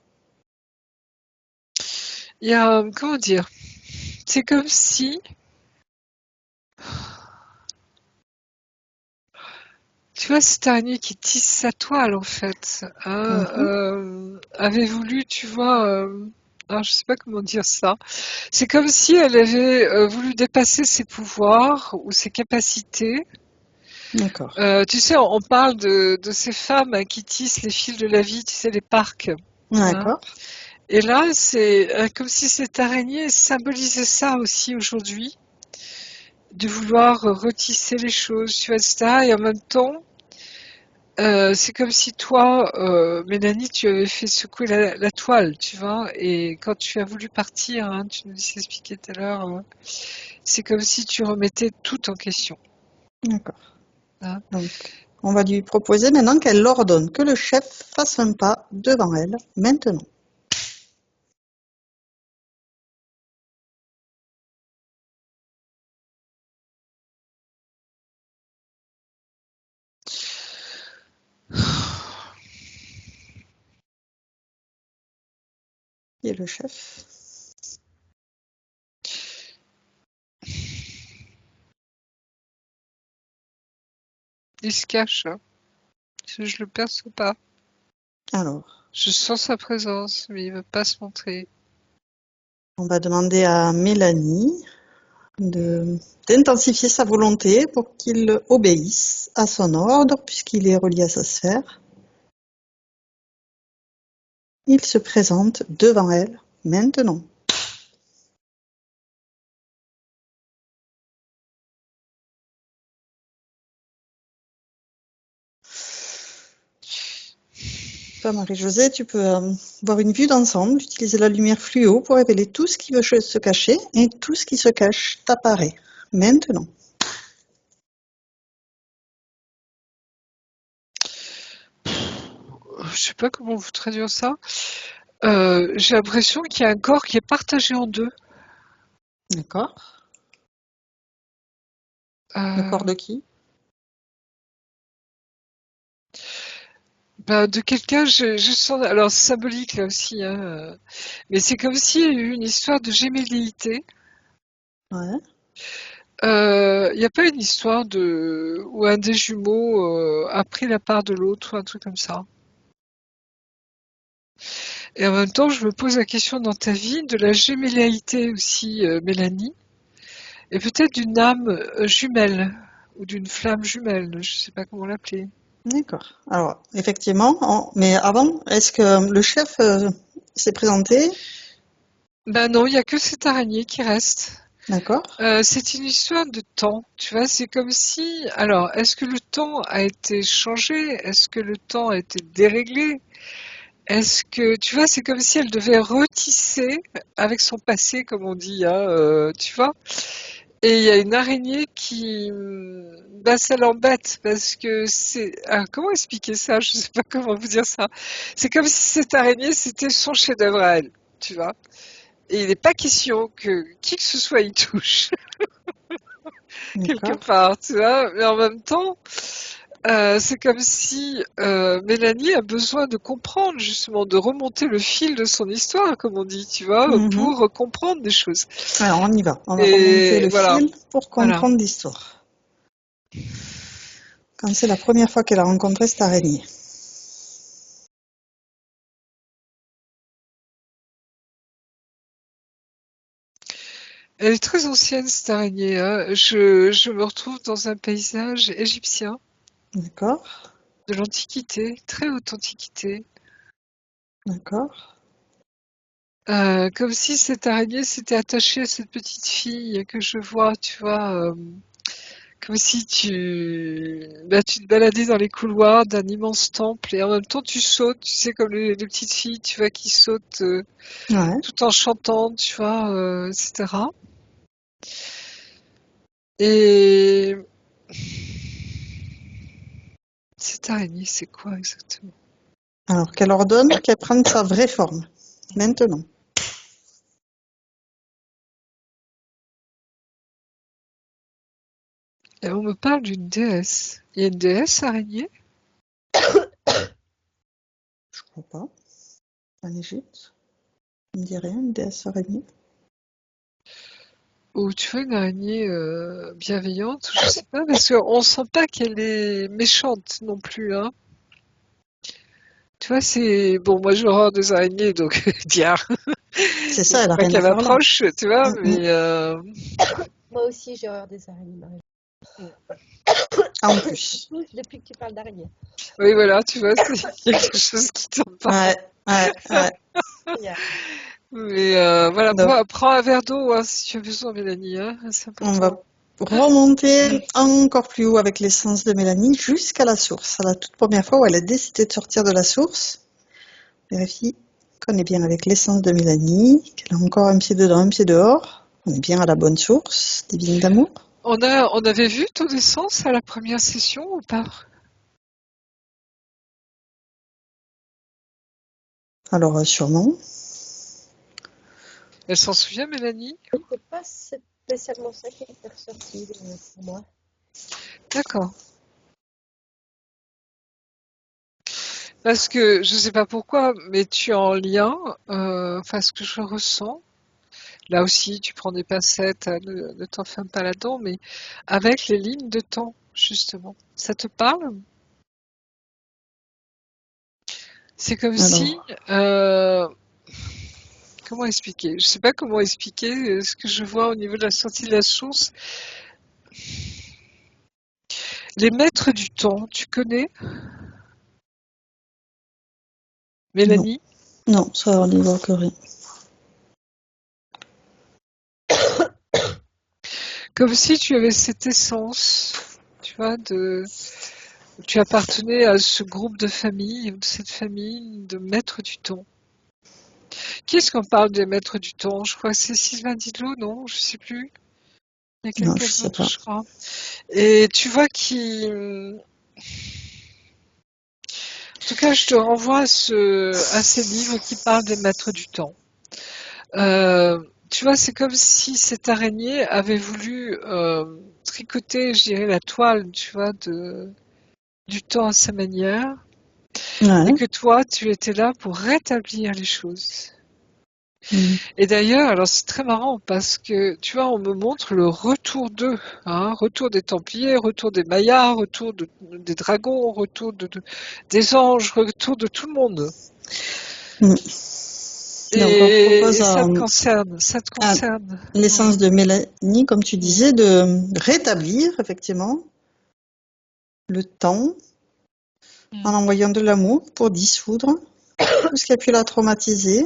Il y a, comment dire, c'est comme si, tu vois, cette araignée qui tisse sa toile en fait, hein, avait voulu, tu vois, alors je sais pas comment dire ça. C'est comme si elle avait voulu dépasser ses pouvoirs ou ses capacités. D'accord. Tu sais, on parle de ces femmes hein, qui tissent les fils de la vie, tu sais, les parcs. Hein. D'accord. Et là, c'est comme si cette araignée symbolisait ça aussi aujourd'hui, de vouloir retisser les choses, tu vois, etc. Et en même temps, c'est comme si toi, Mélanie, tu avais fait secouer la toile, tu vois. Et quand tu as voulu partir, hein, tu nous expliqué tout à l'heure, c'est comme si tu remettais tout en question. D'accord. Hein. Donc, on va lui proposer maintenant qu'elle ordonne que le chef fasse un pas devant elle, maintenant. Qui est le chef? Il se cache, hein. Je le perçois pas. Alors, Je sens sa présence, mais il veut pas se montrer. on va demander à Mélanie d'intensifier sa volonté pour qu'il obéisse à son ordre, puisqu'il est relié à sa sphère. Il se présente devant elle, maintenant. Toi, Marie-Josée, tu peux avoir une vue d'ensemble, utiliser la lumière fluo pour révéler tout ce qui veut se cacher, et tout ce qui se cache t'apparaît, maintenant. Je sais pas comment vous traduire ça. J'ai l'impression qu'il y a un corps qui est partagé en deux. D'accord. Le corps de qui? De quelqu'un, je sens. Alors c'est symbolique là aussi, hein, mais c'est comme s'il y a eu une histoire de gémelléité. Ouais. Il n'y a pas une histoire de où un des jumeaux a pris la part de l'autre ou un truc comme ça. Et en même temps, je me pose la question dans ta vie de la gémelléité aussi, Mélanie, et peut-être d'une âme jumelle ou d'une flamme jumelle, je sais pas comment l'appeler. D'accord. Alors, effectivement, mais avant, est-ce que le chef s'est présenté? Ben non, il y a que cette araignée qui reste. D'accord. C'est une histoire de temps, tu vois, c'est comme si... Alors, est-ce que le temps a été changé? Est-ce que le temps a été déréglé? Est-ce que, tu vois, c'est comme si elle devait retisser avec son passé, comme on dit, hein, tu vois? Et il y a une araignée qui, bah, ça l'embête parce que c'est, comment expliquer ça? Je sais pas comment vous dire ça. C'est comme si cette araignée, c'était son chef-d'œuvre à elle, tu vois? Et il n'est pas question que qui que ce soit y touche, quelque D'accord. part, tu vois? Mais en même temps, c'est comme si Mélanie a besoin de comprendre, justement, de remonter le fil de son histoire, comme on dit, tu vois, Mhm. pour comprendre des choses. Alors, on y va. On va remonter Et le voilà, fil pour voilà. comprendre l'histoire. Quand c'est la première fois qu'elle a rencontré cette araignée. Elle est très ancienne, cette araignée, hein. Je me retrouve dans un paysage égyptien D'accord. de l'Antiquité, très haute Antiquité. D'accord. Comme si cette araignée s'était attachée à cette petite fille que je vois, tu vois, comme si tu te baladais dans les couloirs d'un immense temple et en même temps tu sautes, tu sais, comme les petites filles, tu vois, qui sautent Ouais. tout en chantant, tu vois, etc. Et cette araignée, c'est quoi exactement? Alors, qu'elle ordonne qu'elle prenne sa vraie forme. Maintenant. Et on me parle d'une déesse. Il y a une déesse araignée? Je crois pas. En Égypte. On dirait une déesse araignée. Ou tu vois une araignée bienveillante? Je sais pas, parce qu'on sent pas qu'elle est méchante non plus, hein. Tu vois, c'est... Bon, moi j'ai horreur des araignées, donc tiens, C'est il ça, faut elle a pas rien à qu'elle faire là. m'approche, tu vois, Mm, mm. mais... Moi aussi, j'ai horreur des araignées, Marie. En plus. Depuis que tu parles d'araignée. Oui, voilà, tu vois, il y a quelque chose qui tombe pas. Ouais, ouais, ouais. Mais voilà, Donc, prends un verre d'eau hein, si tu as besoin, Mélanie, hein, c'est on va important. remonter encore plus haut avec l'essence de Mélanie jusqu'à la source. À la toute première fois où elle a décidé de sortir de la source. Vérifie qu'on est bien avec l'essence de Mélanie, qu'elle a encore un pied dedans, un pied dehors. On est bien à la bonne source, divine d'amour. On avait vu ton essence à la première session ou pas? Alors, sûrement. Elle s'en souvient, Mélanie? C'est pas spécialement ça qui est ressorti pour moi. D'accord. Parce que je sais pas pourquoi, mais tu es en lien, enfin ce que je ressens, là aussi tu prends des pincettes, hein, ne t'enferme pas là-dedans, mais avec les lignes de temps, justement. Ça te parle? C'est comme si, Alors, comment expliquer? Je sais pas comment expliquer ce que je vois au niveau de la sortie de la source. Les maîtres du temps, tu connais, non. Mélanie? Non, ça, on n'y voit que rien. Comme si tu avais cette essence, tu vois, tu appartenais à ce groupe de famille, de cette famille de maîtres du temps. Qui est-ce qu'on parle des maîtres du temps? Je crois que c'est Sylvain Didlot, non? Je sais plus. Il y a Non, quelqu'un je sais d'autre, pas. je crois. Et tu vois en tout cas, je te renvoie à ces livres qui parlent des maîtres du temps. Tu vois, c'est comme si cette araignée avait voulu tricoter, je dirais, la toile, tu vois, du temps à sa manière, et Ouais. que toi, tu étais là pour rétablir les choses. Mm. Et d'ailleurs, alors c'est très marrant parce que, tu vois, on me montre le retour d'eux, hein, retour des Templiers, retour des Mayas, retour des dragons, retour des anges, retour de tout le monde. Mm. Donc, on propose Et ça te concerne, ça te à concerne. l'essence Ouais. de Mélanie, comme tu Mm. disais, de rétablir effectivement le temps en Mm. envoyant de l'amour pour dissoudre tout ce qui a pu la traumatiser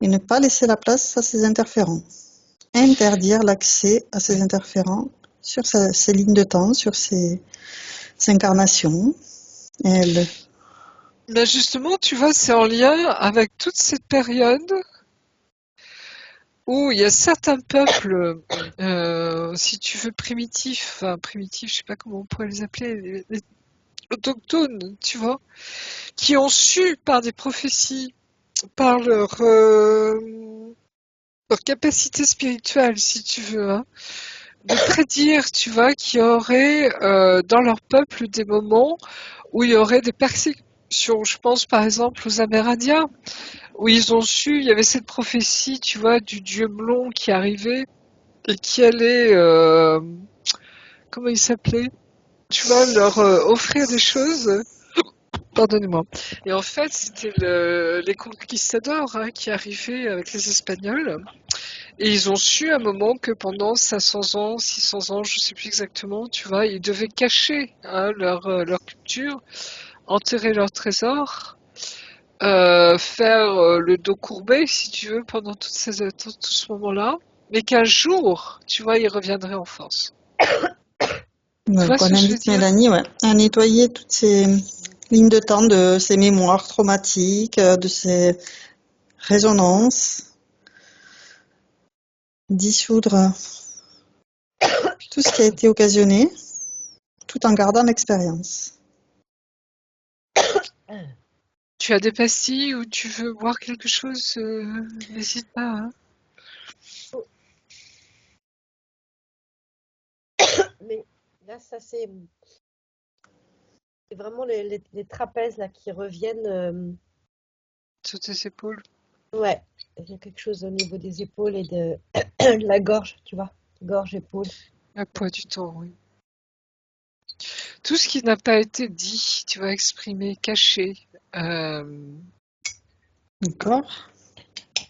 et ne pas laisser la place à ses interférents. interdire l'accès à ces interférents sur ces lignes de temps, sur ces incarnations. Elle... Ben justement, tu vois, c'est en lien avec toute cette période où il y a certains peuples, si tu veux primitifs, enfin primitifs, je sais pas comment on pourrait les appeler, les autochtones, tu vois, qui ont su par des prophéties, par leur capacité spirituelle, si tu veux, hein, de prédire, tu vois, qu'il y aurait dans leur peuple des moments où il y aurait des persécutions. Je pense par exemple aux Amérindiens, où ils ont su, il y avait cette prophétie, tu vois, du dieu blond qui arrivait et qui allait, comment il s'appelait? Tu vois, leur offrir des choses. Pardonnez-moi. Et en fait, c'était les conquistadors hein, qui arrivaient avec les Espagnols. Et ils ont su à un moment que pendant 500 ans, 600 ans, je sais plus exactement, tu vois, ils devaient cacher hein, leur culture, enterrer leurs trésors, faire le dos courbé, si tu veux, pendant tout ce moment-là, mais qu'un jour, tu vois, ils reviendraient en force. Tu vois Donc, ce on que je veux invite dire? Mélanie à nettoyer toutes ces lignes de temps de ces mémoires traumatiques, de ces résonances, dissoudre tout ce qui a été occasionné, tout en gardant l'expérience. Tu as des pastilles ou tu veux boire quelque chose, n'hésite pas. Hein. Mais là, ça c'est vraiment les trapèzes là qui reviennent. Sur tes épaules. Ouais, il y a quelque chose au niveau des épaules et de la gorge, tu vois. Gorge, épaule. La poids du temps, oui. Tout ce qui n'a pas été dit, tu vas exprimer, caché. D'accord?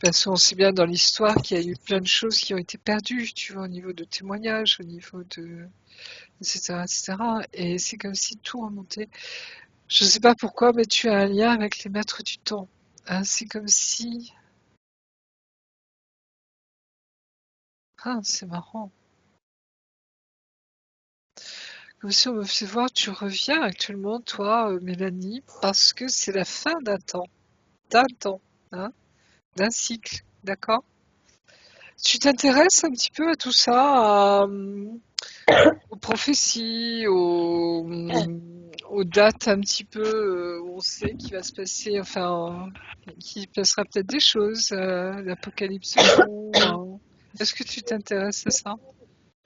Parce qu'on sait bien dans l'histoire qu'il y a eu plein de choses qui ont été perdues, tu vois, au niveau de témoignages, au niveau de, etc., etc. Et c'est comme si tout remontait. Je ne sais pas pourquoi, mais tu as un lien avec les maîtres du temps. Hein, c'est comme si, ah, c'est marrant. Comme si on me faisait voir, tu reviens actuellement, toi, Mélanie, parce que c'est la fin d'un temps, hein, d'un cycle, d'accord? Tu t'intéresses un petit peu à tout ça, aux prophéties, aux dates un petit peu où on sait qu'il va se passer, enfin, qu'il passera peut-être des choses, l'apocalypse bon. Est-ce que tu t'intéresses à ça?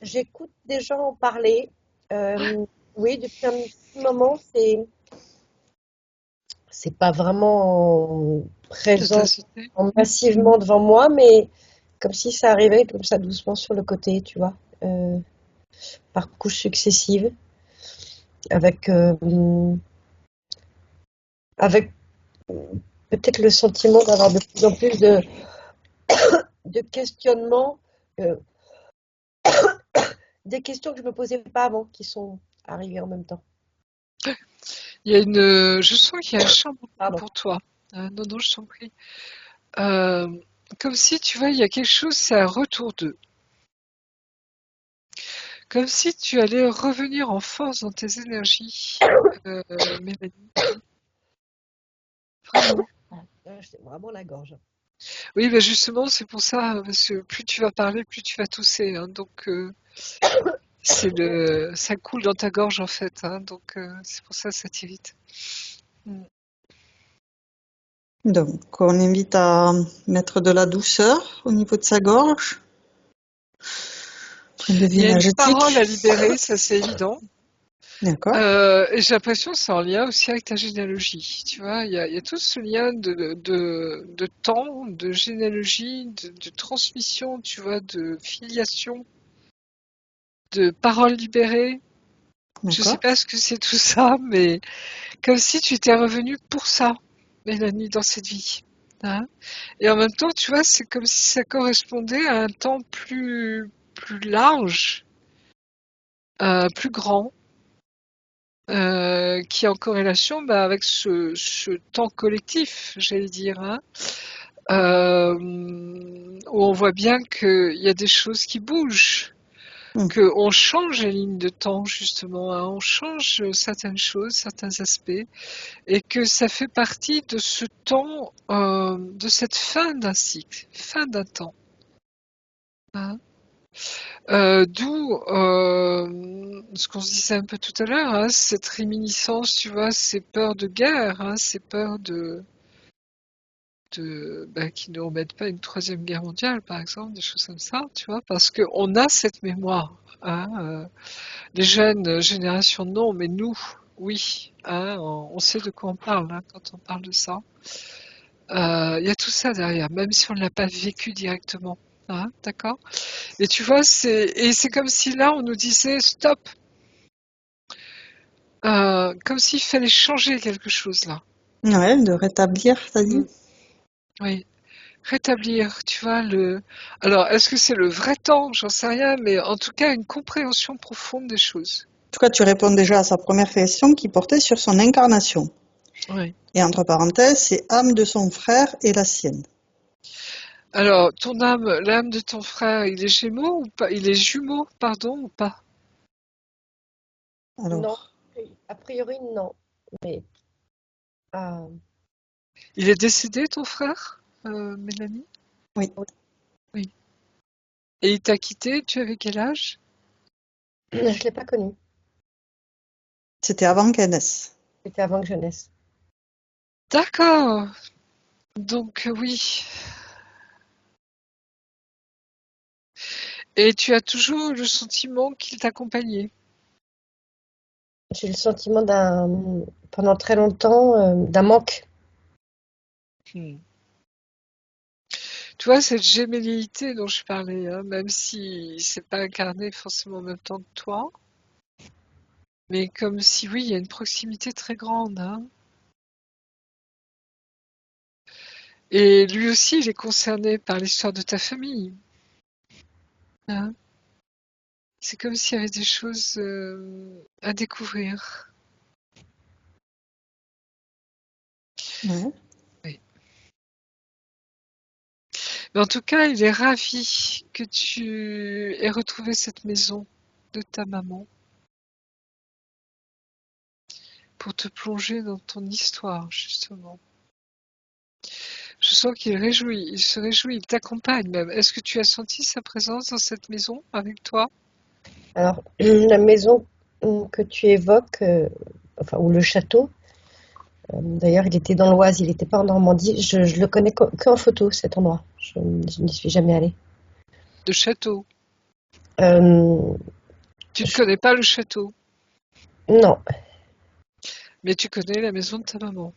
J'écoute des gens en parler. Oui, depuis un petit moment, c'est pas vraiment De ta présent société? massivement devant moi, mais comme si ça arrivait comme ça doucement sur le côté, tu vois, euh, par couches successives, avec, avec peut-être le sentiment d'avoir de plus en plus de questionnements, euh, des questions que je me posais pas avant, qui sont arrivées en même temps. Il y a je sens qu'il y a un chamboulement Pardon. pour toi. Non, non, je t'en prie. Euh, Comme si, tu vois, il y a quelque chose, c'est un retour d'eux. Comme si tu allais revenir en force dans tes énergies, Mélanie. Vraiment. C'est vraiment la gorge. Oui, bah justement, c'est pour ça, parce que plus tu vas parler, plus tu vas tousser. Hein, donc, ça coule dans ta gorge en fait. Hein, donc, c'est pour ça que ça t'irrite. Mm. Donc, on invite à mettre de la douceur au niveau de sa gorge. Point de vue Il y a une parole à énergétique. libérer, ça c'est évident. D'accord? Et j'ai l'impression que c'est en lien aussi avec ta généalogie. Tu vois, il y a tout ce lien de temps, de généalogie, de transmission, tu vois, de filiation, de paroles libérées. Je sais D'accord? pas ce que c'est tout ça, mais comme si tu étais revenu pour ça, Mélanie, dans cette vie. Hein. Et en même temps, tu vois, c'est comme si ça correspondait à un temps plus large, plus grand, qui est en corrélation bah, avec ce temps collectif, j'allais dire. Hein. où on voit bien qu'il y a des choses qui bougent, qu'on change les lignes de temps justement, hein, on change certaines choses, certains aspects, et que ça fait partie de ce temps, de cette fin d'un cycle, fin d'un temps. Hein. D'où ce qu'on se disait un peu tout à l'heure, hein, cette réminiscence, tu vois, ces peurs de guerre, hein, ces peurs qui ne remettent pas une troisième guerre mondiale, par exemple, des choses comme ça, tu vois, parce qu'on a cette mémoire. Hein, les jeunes générations, non, mais nous, oui, hein, on sait de quoi on parle hein, quand on parle de ça. Il y a tout ça derrière, même si on ne l'a pas vécu directement. Hein, d'accord? Et tu vois, c'est comme si là, on nous disait stop, comme s'il fallait changer quelque chose là. Ouais, de rétablir, t'as dit? Oui. Rétablir, tu vois, Alors, est-ce que c'est le vrai temps? J'en sais rien, mais en tout cas, une compréhension profonde des choses. En tout cas, tu réponds déjà à sa première question qui portait sur son incarnation. Oui. Et entre parenthèses, c'est âme de son frère et la sienne. Alors, ton âme, l'âme de ton frère, il est Gémeaux ou pas? Il est jumeau, pardon, ou pas? Non, Alors, a priori, non. Mais Il est décédé, ton frère, Mélanie? oui, Oui. Et il t'a quitté, tu avais quel âge? je ne l'ai pas connu. c'était avant qu'elle naisse. C'était avant que je naisse. D'accord. Donc, oui. Et tu as toujours le sentiment qu'il t'accompagnait? J'ai le sentiment pendant très longtemps, d'un manque. Hmm. Tu vois, cette gémelléité dont je parlais, hein, même si c'est pas incarné forcément en même temps que toi, mais comme si, oui, il y a une proximité très grande. Hein. Et lui aussi, il est concerné par l'histoire de ta famille. Hein. C'est comme s'il y avait des choses à découvrir. Ouais. Oui. Mais en tout cas, il est ravi que tu aies retrouvé cette maison de ta maman pour te plonger dans ton histoire, justement. Je sens qu'il se réjouit, il t'accompagne même. Est-ce que tu as senti sa présence dans cette maison avec toi? Alors, la maison que tu évoques, ou le château, d'ailleurs, il était dans l'Oise, il n'était pas en Normandie. Je le connais qu'en photo, cet endroit. Je n'y suis jamais allée. Le château. Euh, Tu ne connais pas le château, non. mais tu connais la maison de ta maman.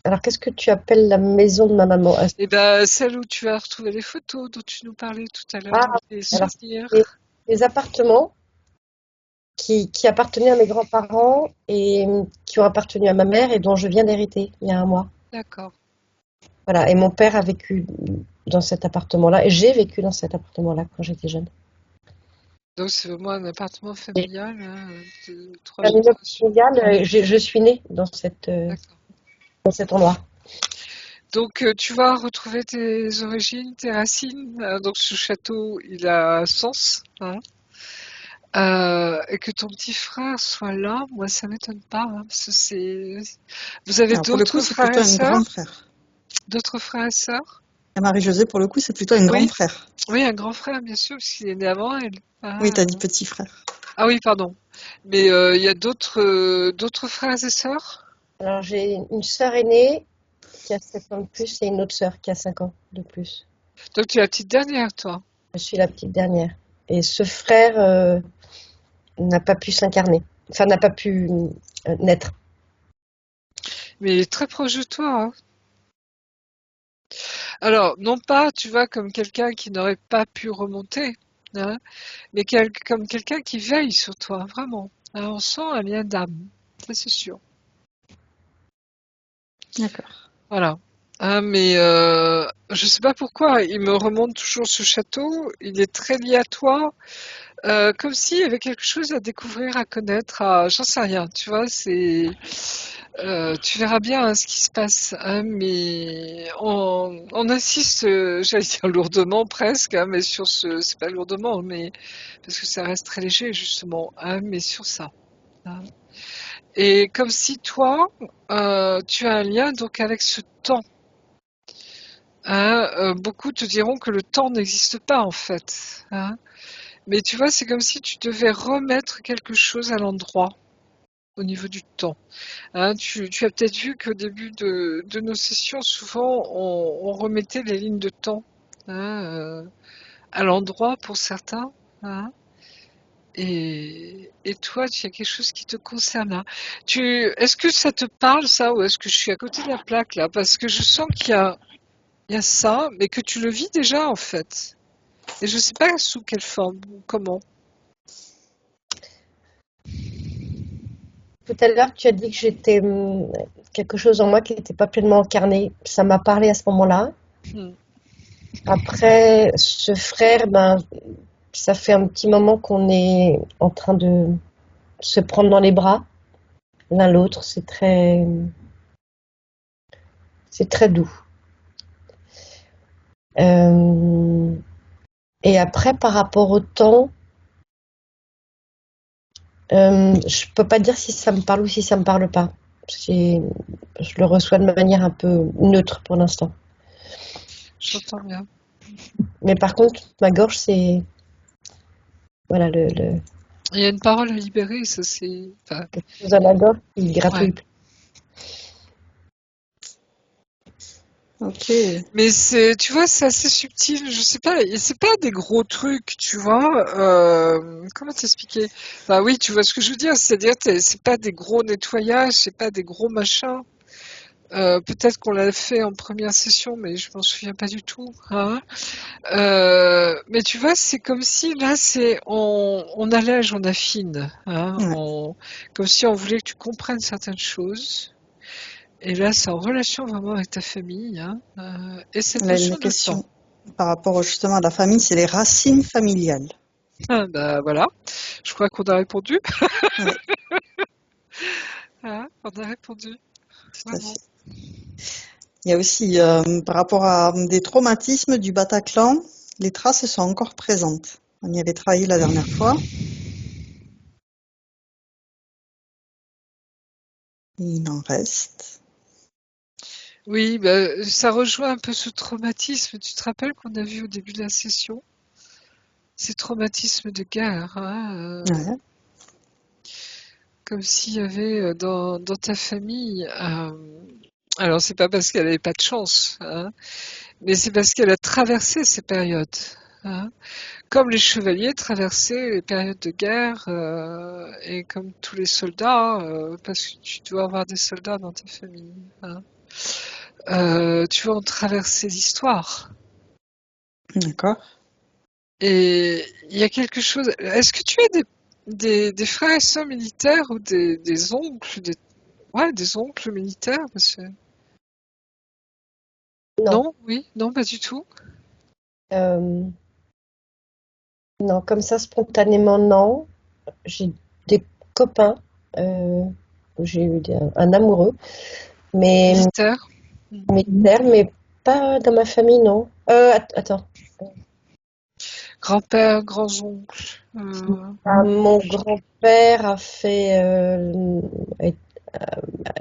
Alors, qu'est-ce que tu appelles la maison de ma maman? Et ben, celle où tu as retrouvé les photos dont tu nous parlais tout à l'heure, Ah, les alors, souvenirs. des appartements qui appartenaient à mes grands-parents et qui ont appartenu à ma mère et dont je viens d'hériter il y a un mois. D'accord. Voilà, et mon père a vécu dans cet appartement-là, et j'ai vécu dans cet appartement-là quand j'étais jeune. Donc c'est vraiment un appartement familial hein, de trois Famille générations. familiale, je suis née D'accord. dans cet endroit. Donc tu vas retrouver tes origines, tes racines. Donc ce château, il a sens. Hein. Et que ton petit frère soit là, moi ça m'étonne pas. Hein, parce que Vous avez Alors, pour le coup, d'autres c'est frères plutôt et un sœurs? grand frère. D'autres frères et sœurs? Et Marie-Josée, pour le coup, c'est plutôt un grand Oui, frère. oui, un grand frère, bien sûr, parce qu'il est né avant elle. Oui, Ah, t'as dit petit frère. ah oui, pardon. Mais il y a d'autres frères et sœurs? Alors j'ai une sœur aînée qui a 7 ans de plus et une autre sœur qui a 5 ans de plus. Donc tu es la petite dernière, toi. Je suis la petite dernière. Et ce frère n'a pas pu s'incarner, enfin n'a pas pu naître. Mais il est très proche de toi. Hein. Alors, non pas, tu vois, comme quelqu'un qui n'aurait pas pu remonter, hein, mais comme quelqu'un qui veille sur toi, vraiment. Hein, on sent un lien d'âme, ça c'est sûr. D'accord. Voilà. Hein, mais je sais pas pourquoi, il me remonte toujours ce château, il est très lié à toi, comme s'il y avait quelque chose à découvrir, à connaître, j'en sais rien, tu vois, c'est... Tu verras bien hein, ce qui se passe, hein, mais on insiste, j'allais dire lourdement presque, hein, mais sur c'est pas lourdement, mais parce que ça reste très léger justement, hein, mais sur ça. Hein. Et comme si toi, tu as un lien donc avec ce temps. Hein, beaucoup te diront que le temps n'existe pas en fait. Hein. Mais tu vois, c'est comme si tu devais remettre quelque chose à l'endroit au niveau du temps. Hein, tu as peut-être vu qu'au début de nos sessions, souvent, on remettait les lignes de temps hein, à l'endroit pour certains. Hein, et toi, tu as quelque chose qui te concerne là. Est-ce que ça te parle ça ou est-ce que je suis à côté de la plaque là? Parce que je sens qu'il y a ça, mais que tu le vis déjà en fait. Et je sais pas sous quelle forme ou comment. Tout à l'heure, tu as dit que j'étais quelque chose en moi qui n'était pas pleinement incarné. Ça m'a parlé à ce moment-là. Hmm. Après, ce frère, ben, ça fait un petit moment qu'on est en train de se prendre dans les bras l'un l'autre. C'est très doux. Et après, par rapport au temps, je peux pas dire si ça me parle ou si ça me parle pas. Je le reçois de manière un peu neutre pour l'instant. J'entends bien. Mais par contre, ma gorge, c'est voilà Il y a une parole à libérer, ça c'est. Enfin, quelque chose à la gorge qui ouais. gratouille. Ok. Mais tu vois, c'est assez subtil. Je sais pas, et c'est pas des gros trucs, tu vois. Comment t'expliquer? Bah oui, tu vois ce que je veux dire. C'est-à-dire, c'est pas des gros nettoyages, c'est pas des gros machins. Peut-être qu'on l'a fait en première session, mais je m'en souviens pas du tout. Hein. Mais tu vois, c'est comme si là, on allège, on affine. Hein, Ouais. comme si on voulait que tu comprennes certaines choses. Et là, c'est en relation vraiment avec ta famille. Hein, et cette La notion de temps. question par rapport justement à la famille, c'est les racines familiales. Ah, bah voilà, je crois qu'on a répondu. Ouais, Hein, on a répondu, tout à vraiment. fait. Il y a aussi, par rapport à des traumatismes du Bataclan, les traces sont encore présentes. On y avait travaillé la dernière fois. Il en reste. Oui, bah, ça rejoint un peu ce traumatisme. Tu te rappelles qu'on a vu au début de la session? Ces traumatismes de guerre, hein, Ouais, comme s'il y avait dans ta famille. Alors, c'est pas parce qu'elle n'avait pas de chance, hein, mais c'est parce qu'elle a traversé ces périodes. Hein, comme les chevaliers traversaient les périodes de guerre, et comme tous les soldats, parce que tu dois avoir des soldats dans ta famille. Hein, tu vas en traverser l'histoire. d'accord. Et il y a quelque chose. Est-ce que tu as des frères et sœurs militaires ou des oncles, ouais, des oncles militaires, parce que... Non, Non, oui, non, pas du tout. euh, non, comme ça spontanément, non. J'ai des copains, euh, j'ai eu un amoureux, mais Militaires. militaire, mais pas dans ma famille, non. Attends. Grand-père, grands-oncles. Mon grand-père a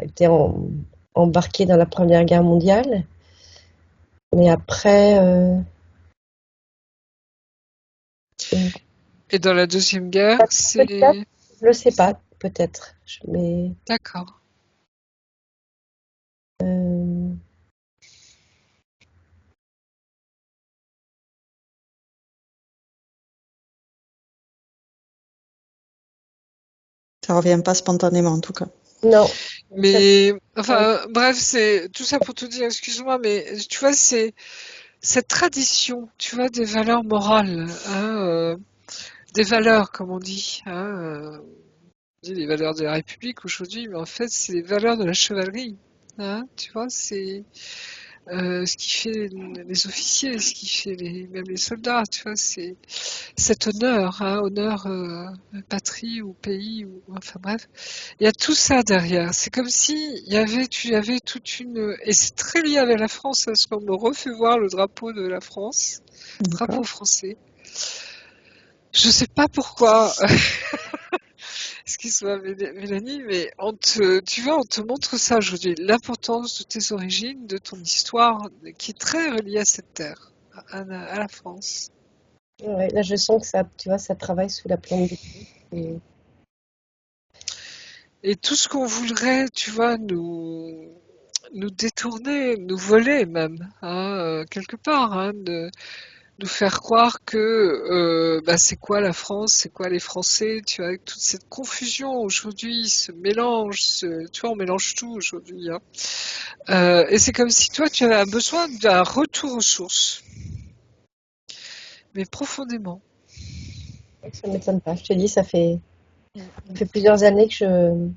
été embarqué dans la Première Guerre mondiale, mais après, Et dans la Deuxième Guerre, peut-être, c'est... je le sais pas, peut-être, mais D'accord. euh, Ça revient pas spontanément en tout cas. non. Ça, Mais, enfin, bref, c'est tout ça pour te dire, excuse-moi, mais tu vois, c'est cette tradition, tu vois, des valeurs morales, hein, des valeurs, comme on dit, hein, on dit les valeurs de la République aujourd'hui, mais en fait, c'est les valeurs de la chevalerie, hein, tu vois, c'est ce qui fait les officiers, ce qui fait même les soldats, tu vois, c'est cet honneur, hein, honneur patrie ou pays, ou enfin bref. Il y a tout ça derrière. C'est comme si tu avais toute une... Et c'est très lié avec la France, parce qu'on me refait voir le drapeau de la France, drapeau D'accord. français. Je sais pas pourquoi, excuse-moi Mélanie, mais tu vois, on te montre ça aujourd'hui, l'importance de tes origines, de ton histoire, qui est très reliée à cette terre, à la France. Ouais, là, je sens que ça, tu vois, ça travaille sous la plante des pieds. Et- Et tout ce qu'on voudrait, tu vois, nous détourner, nous voler même, hein, quelque part, hein, de nous faire croire que bah, c'est quoi la France, c'est quoi les Français, tu vois, avec toute cette confusion aujourd'hui, ce mélange, tu vois, on mélange tout aujourd'hui, hein. Et c'est comme si toi, tu avais un besoin d'un retour aux sources, mais profondément. Ça ne m'étonne pas. Je te dis, ça fait plusieurs années que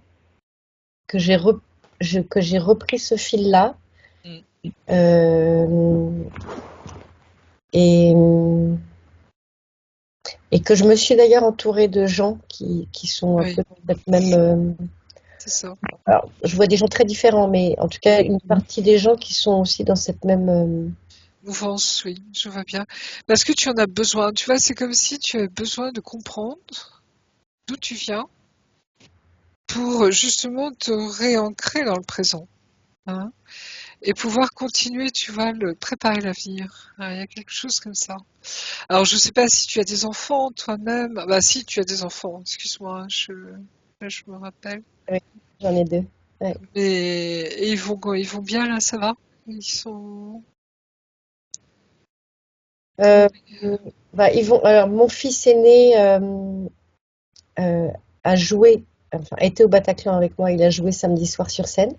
que j'ai repris ce fil-là. Mm. euh, et, et que je me suis d'ailleurs entourée de gens qui sont un Oui, peu dans cette même. c'est ça. Alors, je vois des gens très différents, mais en tout cas, une partie des gens qui sont aussi dans cette même. Mouvance, oui, je vois bien. Parce que tu en as besoin, tu vois, c'est comme si tu avais besoin de comprendre d'où tu viens pour justement te réancrer dans le présent, hein, et pouvoir continuer, tu vois, préparer l'avenir. Hein, il y a quelque chose comme ça. Alors, je sais pas si tu as des enfants toi-même. Ah bah si, tu as des enfants, excuse-moi, hein, là, je me rappelle. Oui, j'en ai deux. Ouais. Et ils vont bien là, ça va? Ils sont... Ils vont Euh, bien. Bah, ils vont. Alors, mon fils aîné euh, a joué, enfin, a été au Bataclan avec moi. Il a joué samedi soir sur scène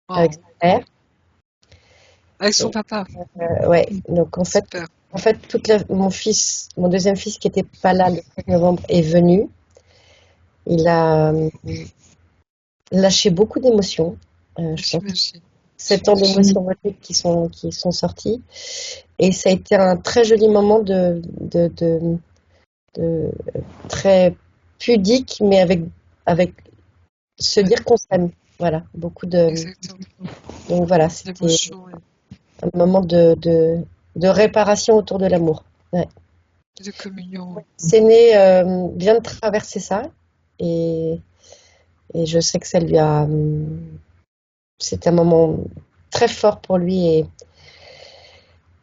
avec sa Oh, mère. avec son Et, papa, ouais. Donc super. en fait, mon deuxième fils qui était pas là le 7 novembre est venu. Il a lâché beaucoup d'émotions. Je pense J'imagine, 7 ans j'imagine. d'émotions qui sont sorties. Et ça a été un très joli moment de très pudique, mais avec se Ouais, dire qu'on s'aime. Voilà, beaucoup de. exactement. Donc voilà, c'était L'émotion un moment de réparation autour de l'amour. Ouais. et de communion. Ouais. Séné vient de traverser ça et, et je sais que ça lui a. C'est un moment très fort pour lui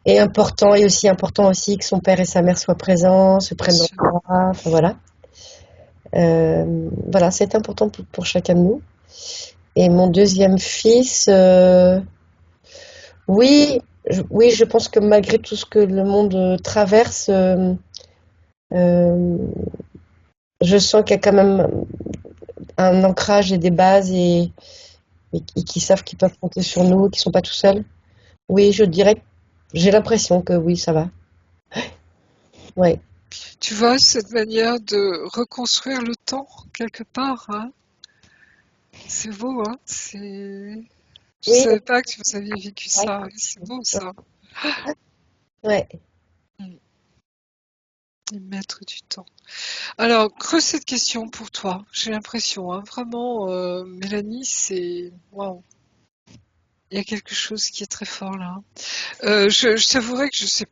et important et aussi important aussi que son père et sa mère soient présents, se Bien prennent dans sûr. les bras. Enfin, voilà. Voilà, c'est important pour chacun de nous. Et mon deuxième fils, oui, oui, je pense que malgré tout ce que le monde traverse, euh, je sens qu'il y a quand même un ancrage et des bases et qui savent qu'ils peuvent compter sur nous, qu'ils sont pas tout seuls. Oui, je dirais que j'ai l'impression que oui, ça va. Ouais. Tu vois, cette manière de reconstruire le temps, quelque part, hein, c'est beau, hein, Je Oui, savais pas que vous aviez vécu ouais. ça. Oui, c'est beau, ça. Ouais. Mm. Les maîtres du temps. Alors, creuse cette question pour toi. J'ai l'impression, hein, vraiment, Mélanie, c'est... Waouh. Il y a quelque chose qui est très fort là. Je t'avouerai que je sais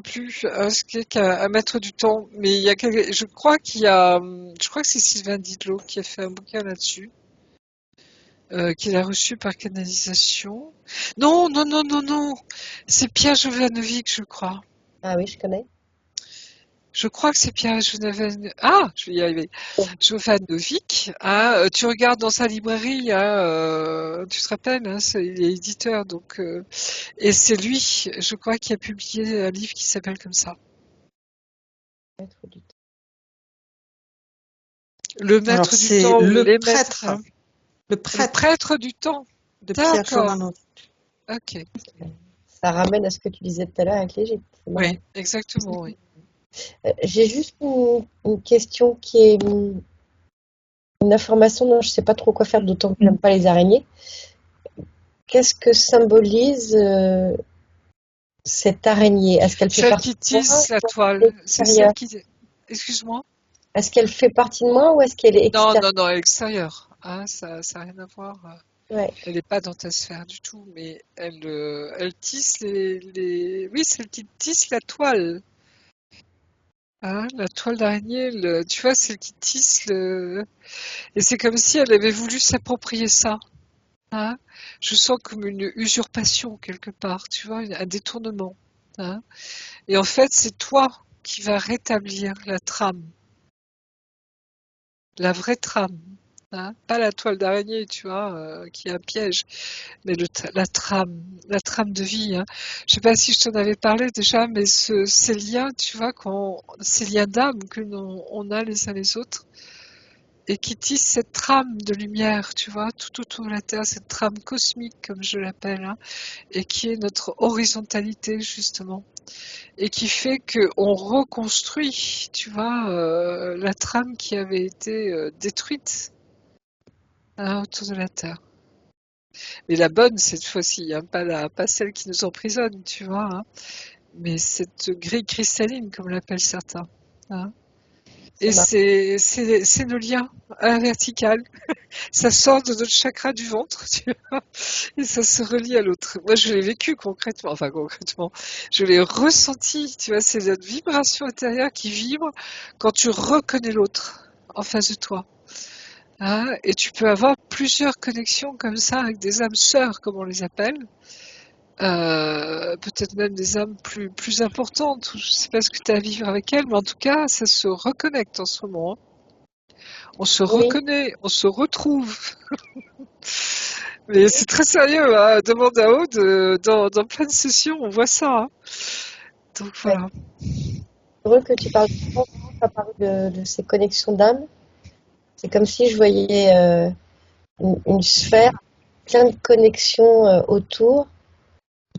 plus ce qu'est qu'un maître du temps, mais je crois je crois que c'est Sylvain Didlot qui a fait un bouquin là-dessus, qu'il a reçu par canalisation. Non, non, non, non, non, c'est Pierre Jovanovic, je crois. Ah oui, je connais. Je crois que c'est Pierre Jovanovic. Ah, je vais y arriver. Jovanovic, hein, tu regardes dans sa librairie, hein, tu te rappelles, hein, il est éditeur, donc. Et c'est lui, je crois, qui a publié un livre qui s'appelle comme ça. Maître du temps. Le Alors, maître du c'est temps ou Le les maîtres, Prêtre, hein. le Le prêtre prêtre du temps. de Pierre D'accord. Jovanovic. Ok. Ça ramène à ce que tu disais tout à l'heure avec l'Égypte. C'est marrant. Oui, exactement, oui. J'ai juste une question qui est une information dont je ne sais pas trop quoi faire, d'autant que je n'aime pas les araignées. qu'est-ce que symbolise cette araignée? Est-ce qu'elle fait Celle partie qui de moi tisse la ou toile. C'est extérieure? celle qui... Excuse-moi? Est-ce qu'elle fait partie de moi ou est-ce qu'elle est Non, extérieure? non, non, extérieure. Hein, ça n'a rien à voir. Ouais, Elle n'est pas dans ta sphère du tout, mais elle tisse Oui, celle qui tisse la toile. Hein, la toile d'araignée, tu vois, celle qui tisse le... Et c'est comme si elle avait voulu s'approprier ça. Hein. Je sens comme une usurpation quelque part, tu vois, un détournement. Hein. Et en fait, c'est toi qui vas rétablir la trame, la vraie trame. Hein. Pas la toile d'araignée, tu vois, qui est un piège, mais la trame de vie. Hein. Je sais pas si je t'en avais parlé déjà, mais ces liens, tu vois, ces liens d'âme que on a les uns les autres, et qui tisse cette trame de lumière, tu vois, tout autour de la Terre, cette trame cosmique, comme je l'appelle, hein, et qui est notre horizontalité, justement, et qui fait qu'on reconstruit, tu vois, la trame qui avait été détruite, hein, autour de la Terre. Mais la bonne, cette fois-ci, hein, pas celle qui nous emprisonne, tu vois, hein, mais cette grille cristalline, comme l'appellent certains. Hein. ça Et marche. c'est nos liens à la verticale. Ça sort de notre chakra du ventre, tu vois, et ça se relie à l'autre. Moi, je l'ai vécu concrètement, enfin concrètement, je l'ai ressenti, tu vois, c'est cette vibration intérieure qui vibre quand tu reconnais l'autre en face de toi. Hein, et tu peux avoir plusieurs connexions comme ça avec des âmes sœurs, comme on les appelle. Peut-être même des âmes plus importantes. Je ne sais pas ce que tu as à vivre avec elles, mais en tout cas, ça se reconnecte en ce moment. Hein. On se Oui, reconnaît, on se retrouve. Mais c'est très sérieux, hein. Demande à Aude, dans plein de sessions, on voit ça. Hein. Donc ouais. voilà. C'est heureux que tu parles de ça, tu as parlé de ces connexions d'âme. C'est comme si je voyais une sphère, plein de connexions autour,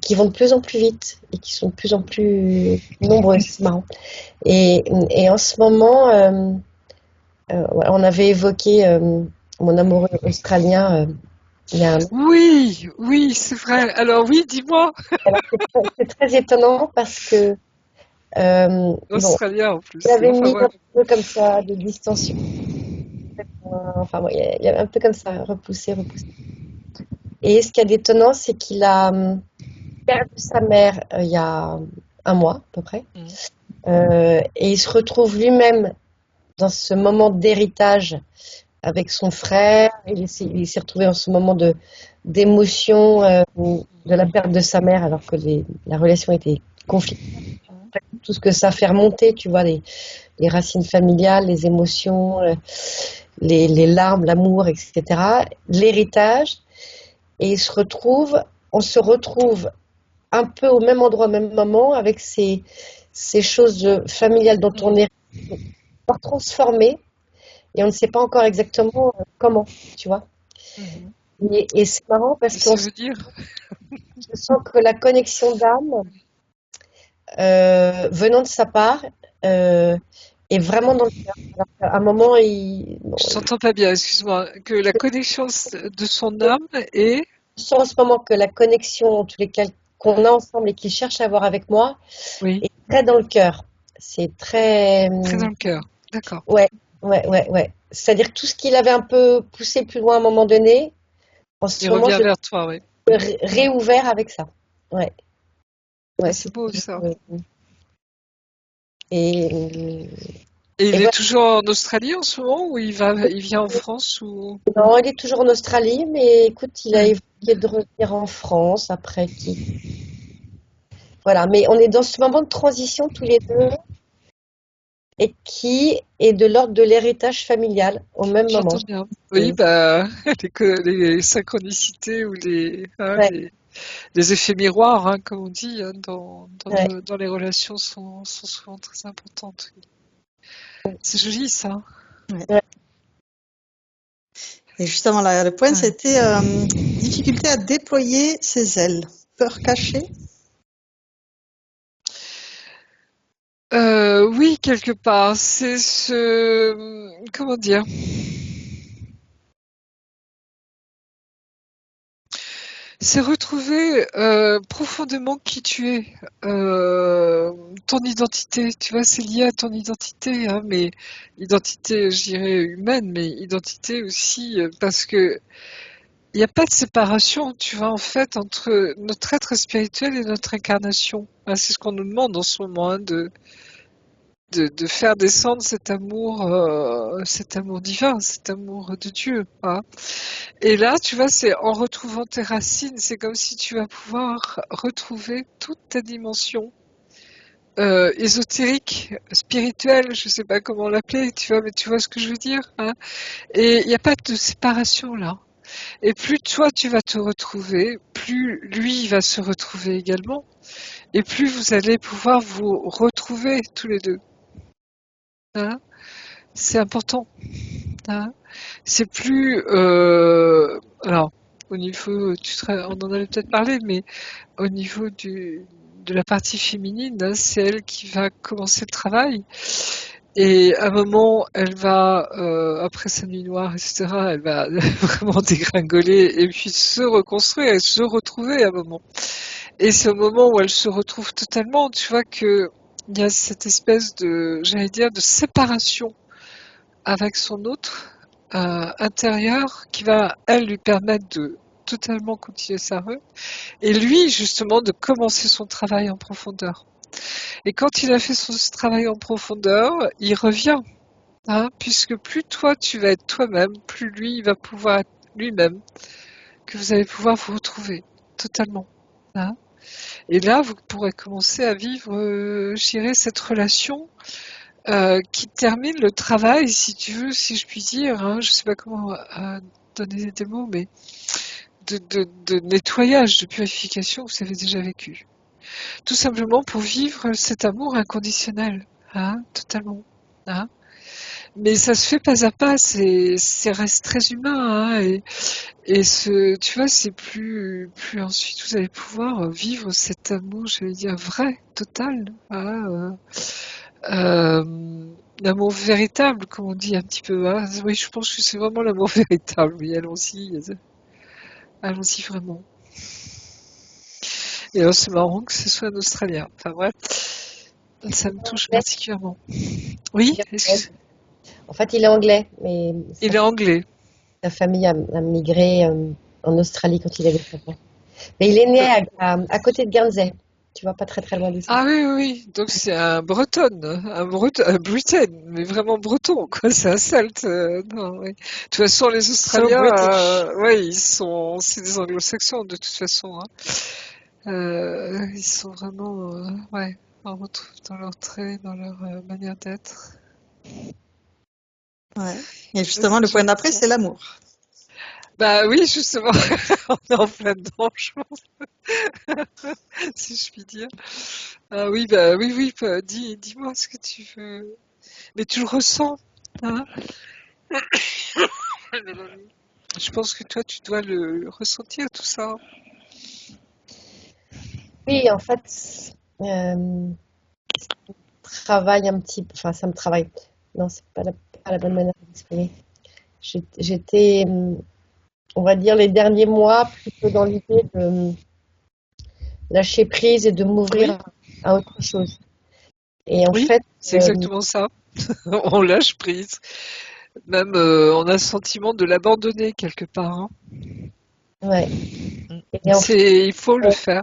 qui vont de plus en plus vite et qui sont de plus en plus nombreuses. C'est marrant. Et en ce moment, voilà, on avait évoqué mon amoureux australien il y a un an. Oui, oui, c'est vrai. Alors oui, dis-moi. Alors, c'est très étonnant parce que, bon, Australien en il plus. avait Enfin mis un bref. peu comme ça de distension. Enfin, bon, il y avait un peu comme ça, repoussé, repoussé. Et ce qui est étonnant, c'est qu'il a perdu sa mère il y a un mois à peu près. Mm. Et il se retrouve lui-même dans ce moment d'héritage avec son frère. Il s'est retrouvé dans ce moment d'émotion de la perte de sa mère alors que la relation était conflictuelle. Tout ce que ça fait remonter, tu vois, les racines familiales, les émotions, les larmes, l'amour, etc. L'héritage. Et on se retrouve un peu au même endroit, au même moment, avec ces choses familiales dont on Mm. est transformé et on ne sait pas encore exactement comment, tu vois. Mhm. Et c'est marrant parce Mais qu'on ça veut dire. je sens que la connexion d'âme venant de sa part euh, est vraiment dans le cœur. Alors, à un moment, bon, Je t'entends pas bien, excuse-moi. Que la connexion de son âme est je sens en ce moment que la connexion, en tous les cas, qu'on a ensemble et qu'il cherche à avoir avec moi, oui, est très dans le cœur. C'est très, très dans le cœur. D'accord. ouais, ouais. C'est-à-dire tout ce qu'il avait un peu poussé plus loin à un moment donné, en Il ce moment, revient je vers toi, oui. l'ai réouvert avec ça. Ouais, Ah, ouais, c'est beau ça. et, Et il et est voilà. toujours en Australie en ce moment ou il vient en France ou... Non, il est toujours en Australie, mais écoute, il a Ouais. évoqué de revenir en France après qui. Voilà, mais on est dans ce moment de transition tous les deux et qui est de l'ordre de l'héritage familial au même moment. J'entends bien. Oui, bah, les synchronicités ou Ouais, les effets miroirs, hein, comme on dit, hein, ouais. dans les relations sont souvent très importantes. C'est joli ça. Ouais. Ouais. Et justement, là, le point, Ouais. c'était difficulté à déployer ses ailes. Peur cachée. Oui, quelque part. C'est comment dire? C'est retrouver profondément qui tu es, ton identité. Tu vois, c'est lié à ton identité, hein, mais identité, je dirais humaine, mais identité aussi parce que il n'y a pas de séparation, tu vois, en fait, entre notre être spirituel et notre incarnation. Hein, c'est ce qu'on nous demande en ce moment, hein, de faire descendre cet amour divin, cet amour de Dieu. Hein. Et là, tu vois, c'est en retrouvant tes racines, c'est comme si tu vas pouvoir retrouver toute ta dimension ésotérique, spirituelle, je sais pas comment l'appeler, tu vois, mais tu vois ce que je veux dire, hein. Et il n'y a pas de séparation là. Et plus toi tu vas te retrouver, plus lui va se retrouver également, et plus vous allez pouvoir vous retrouver tous les deux. Hein. C'est important. Hein. C'est plus alors au niveau, on en avait peut-être parlé, mais au niveau de la partie féminine, hein, c'est elle qui va commencer le travail. Et à un moment, elle va, après sa nuit noire, etc., elle va vraiment dégringoler et puis se reconstruire et se retrouver à un moment. Et c'est au moment où elle se retrouve totalement, tu vois, que il y a cette espèce de, j'allais dire, de séparation avec son autre intérieur qui va, elle, lui permettre de totalement continuer sa route. Et lui, justement, de commencer son travail en profondeur. Et quand il a fait son travail en profondeur, il revient. Hein, puisque plus toi tu vas être toi-même, plus lui il va pouvoir être lui-même, que vous allez pouvoir vous retrouver totalement. Hein. Et là, vous pourrez commencer à vivre, je dirais, cette relation qui termine le travail, si tu veux, si je puis dire. Hein, je ne sais pas comment donner des mots, mais de nettoyage, de purification que vous avez déjà vécu. Tout simplement pour vivre cet amour inconditionnel, hein, totalement. Hein. Mais ça se fait pas à pas, c'est reste très humain, hein, et tu vois, c'est plus ensuite vous allez pouvoir vivre cet amour, je vais dire vrai, total, hein, l'amour véritable, comme on dit un petit peu. Hein. Oui, je pense que c'est vraiment l'amour véritable. Oui, allons-y vraiment. Et alors, c'est marrant que ce soit un Australien. Enfin bref, ça me touche particulièrement. Oui, excuse. En fait, il est anglais, mais Il est anglais. sa famille a migré en Australie quand il avait 7 ans. Mais il est né à côté de Guernsey. Tu vois, pas très très loin d'ici. Ah oui, oui, oui. Donc c'est un breton, un Britain, mais vraiment breton, quoi. C'est un celte. Non, oui. De toute façon, les Australiens, ouais, c'est des anglo-saxons de toute façon. Hein. Ils sont vraiment, ouais, on retrouve dans leurs traits, dans leur manière d'être. Ouais. Et justement, le point d'après, c'est l'amour. Bah oui, justement, on est en plein dedans, je pense, si je puis dire. Ah oui, bah oui, bah, dis-moi ce que tu veux. Mais tu le ressens, hein? Je pense que toi, tu dois le ressentir, tout ça. Oui, en fait, travaille un petit peu, enfin, ça me travaille. Non, c'est pas la bonne manière de m'exprimer. J'étais, on va dire, les derniers mois plutôt dans l'idée de lâcher prise et de m'ouvrir à autre chose. Et en Oui, fait, c'est exactement ça. On lâche prise. Même on a le sentiment de l'abandonner quelque part. Hein. ouais. Et en fait, Il faut le faire.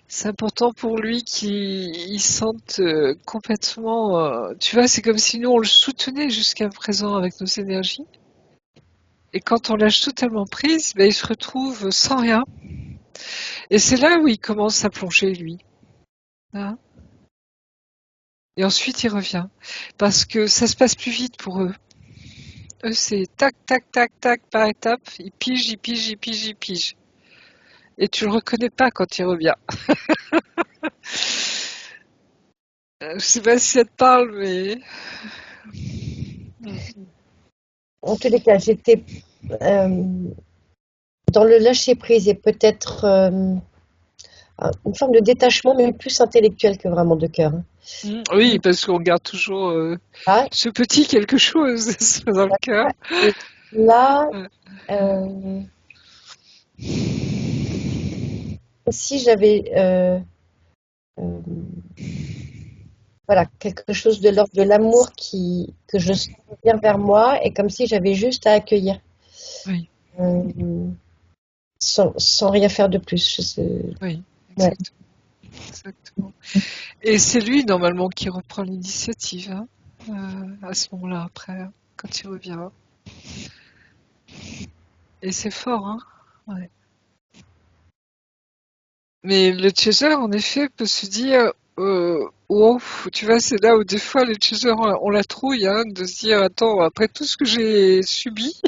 C'est important pour lui qu'il sente complètement. Tu vois, c'est comme si nous on le soutenait jusqu'à présent avec nos énergies. Et quand on lâche totalement prise, ben, il se retrouve sans rien. Et c'est là où il commence à plonger, lui. Hein. Et ensuite, il revient. Parce que ça se passe plus vite pour eux. Eux, c'est tac, tac, tac, tac, par étape. Ils pigent, ils pigent, ils pigent, ils pigent. Et tu le reconnais pas quand il revient. Je sais pas si ça te parle, mais... en tous les cas, j'étais dans le lâcher prise et peut-être une forme de détachement, mais plus intellectuel que vraiment de cœur. Hein. Oui, parce qu'on garde toujours Ah, ce petit quelque chose dans le cœur. et là, Ouais. euh, si j'avais voilà, quelque chose de l'ordre de l'amour que je sens venir vers moi et comme si j'avais juste à accueillir Oui, euh, sans rien faire de plus. oui, Ouais. exactement. Et c'est lui, normalement, qui reprend l'initiative, hein, à ce moment-là, après, hein, quand il revient. Et c'est fort, hein. Ouais. Mais le chaser, en effet, peut se dire, wow, tu vois, c'est là où des fois les chasers ont la trouille, hein, de se dire, attends, après tout ce que j'ai subi,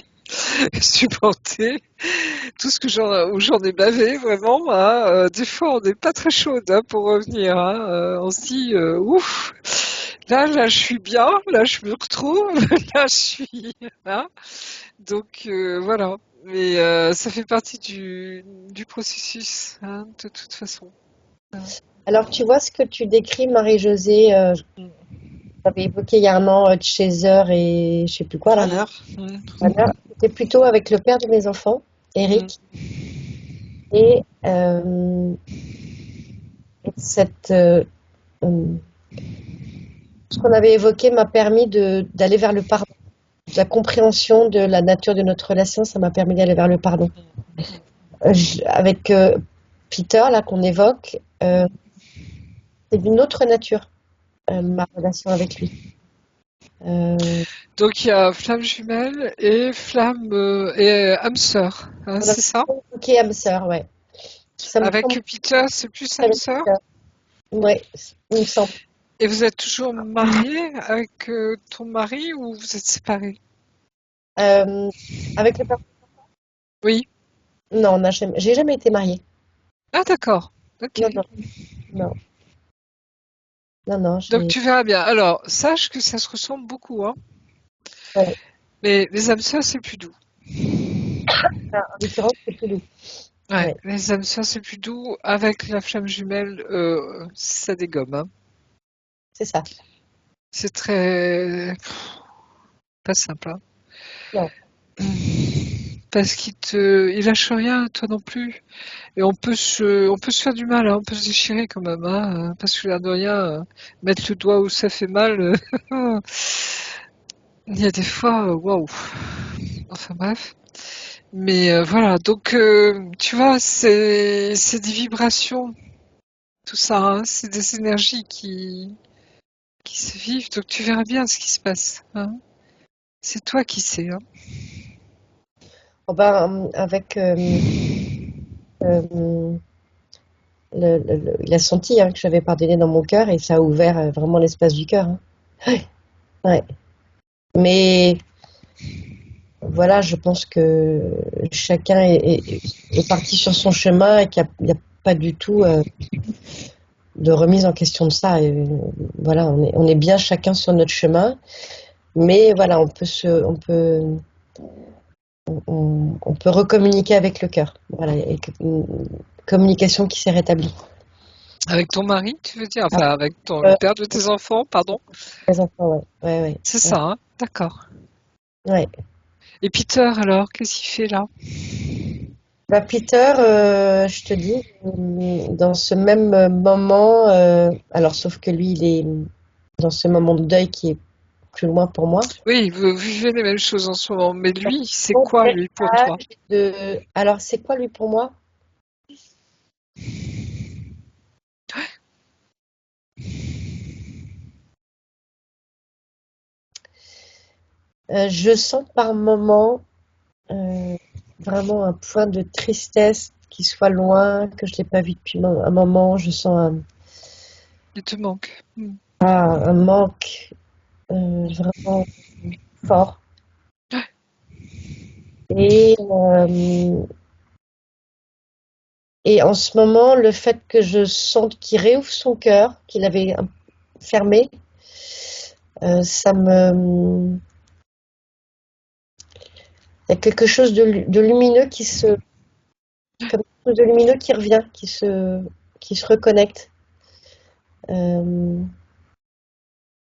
supporté, tout ce que où j'en ai bavé, vraiment, hein, des fois on n'est pas très chaude, hein, pour revenir, hein, on se dit, ouf, là, je suis bien, là, je me retrouve, là, je suis, hein. Donc, voilà. Mais ça fait partie du processus, hein, de toute façon. Alors, tu vois ce que tu décris, Marie-Josée, Mm. j'avais évoqué il y a un an Chaser et je sais plus quoi là. Valeur. Mm. Voilà. C'était plutôt avec le père de mes enfants, Mm. Eric, et cette ce qu'on avait évoqué m'a permis d'aller vers le pardon. La compréhension de la nature de notre relation, ça m'a permis d'aller vers le pardon. Avec Peter, là, qu'on évoque, c'est d'une autre nature, ma relation avec lui. Donc il y a flamme jumelle et flamme et âme sœur, hein, On a c'est ça? évoqué âme sœur, ouais. Ça me Avec semble Peter, c'est plus âme avec sœur. Peter. Ouais, il me semble. Et vous êtes toujours marié avec ton mari ou vous êtes séparés? Euh, avec le père. Oui. Non, j'ai jamais été mariée. Ah d'accord. Ok. Non, non, non, non, non, Donc tu verras bien. Alors sache que ça se ressemble beaucoup, hein. ouais. Mais les âmes sœurs c'est plus doux. Enfin, en l'occurrence, c'est plus doux. Ouais, Ouais, les âmes sœurs c'est plus doux. Avec la flamme jumelle, ça dégomme, hein. c'est ça. C'est très pas simple, hein. Non. Parce il lâche rien, toi non plus. Et on peut se faire du mal, hein, on peut se déchirer quand même, hein, parce que l'air de rien, mettre le doigt où ça fait mal, il y a des fois, waouh. Enfin bref. Mais voilà, donc tu vois, c'est des vibrations, tout ça, hein, c'est des énergies qui se vivent. Donc tu verras bien ce qui se passe, hein. C'est toi qui sais, hein. Oh ben, avec euh, il a senti hein, que j'avais pardonné dans mon cœur et ça a ouvert vraiment l'espace du cœur. Hein. Ouais, ouais. Mais voilà, je pense que chacun est parti sur son chemin et qu'il n'y a pas du tout de remise en question de ça. Et, voilà, on est bien chacun sur notre chemin, mais voilà, on peut recommuniquer avec le cœur. Voilà, et une communication qui s'est rétablie. Avec ton mari, tu veux dire, Ah, enfin avec le euh, père de tes enfants, pardon. les enfants, ouais, ouais, ouais, C'est ouais. ça, hein, d'accord. Ouais. Et Peter, alors, qu'est-ce qu'il fait là? Bah, Peter, je te dis, dans ce même moment, alors sauf que lui, il est dans ce moment de deuil qui est plus loin pour moi. Oui, vous vivez les mêmes choses en ce moment, mais lui, c'est Bon quoi, lui, pour toi? héritage Alors, c'est quoi lui pour moi? Je sens par moment euh, vraiment un point de tristesse qui soit loin, que je l'ai pas vu depuis un moment. Je sens Il te manque. Hmm. un manque vraiment fort. Et, et en ce moment, le fait que je sente qu'il réouvre son cœur, qu'il avait fermé, ça me... Il y a quelque chose de lumineux comme quelque chose de lumineux qui revient, qui se reconnecte. Euh,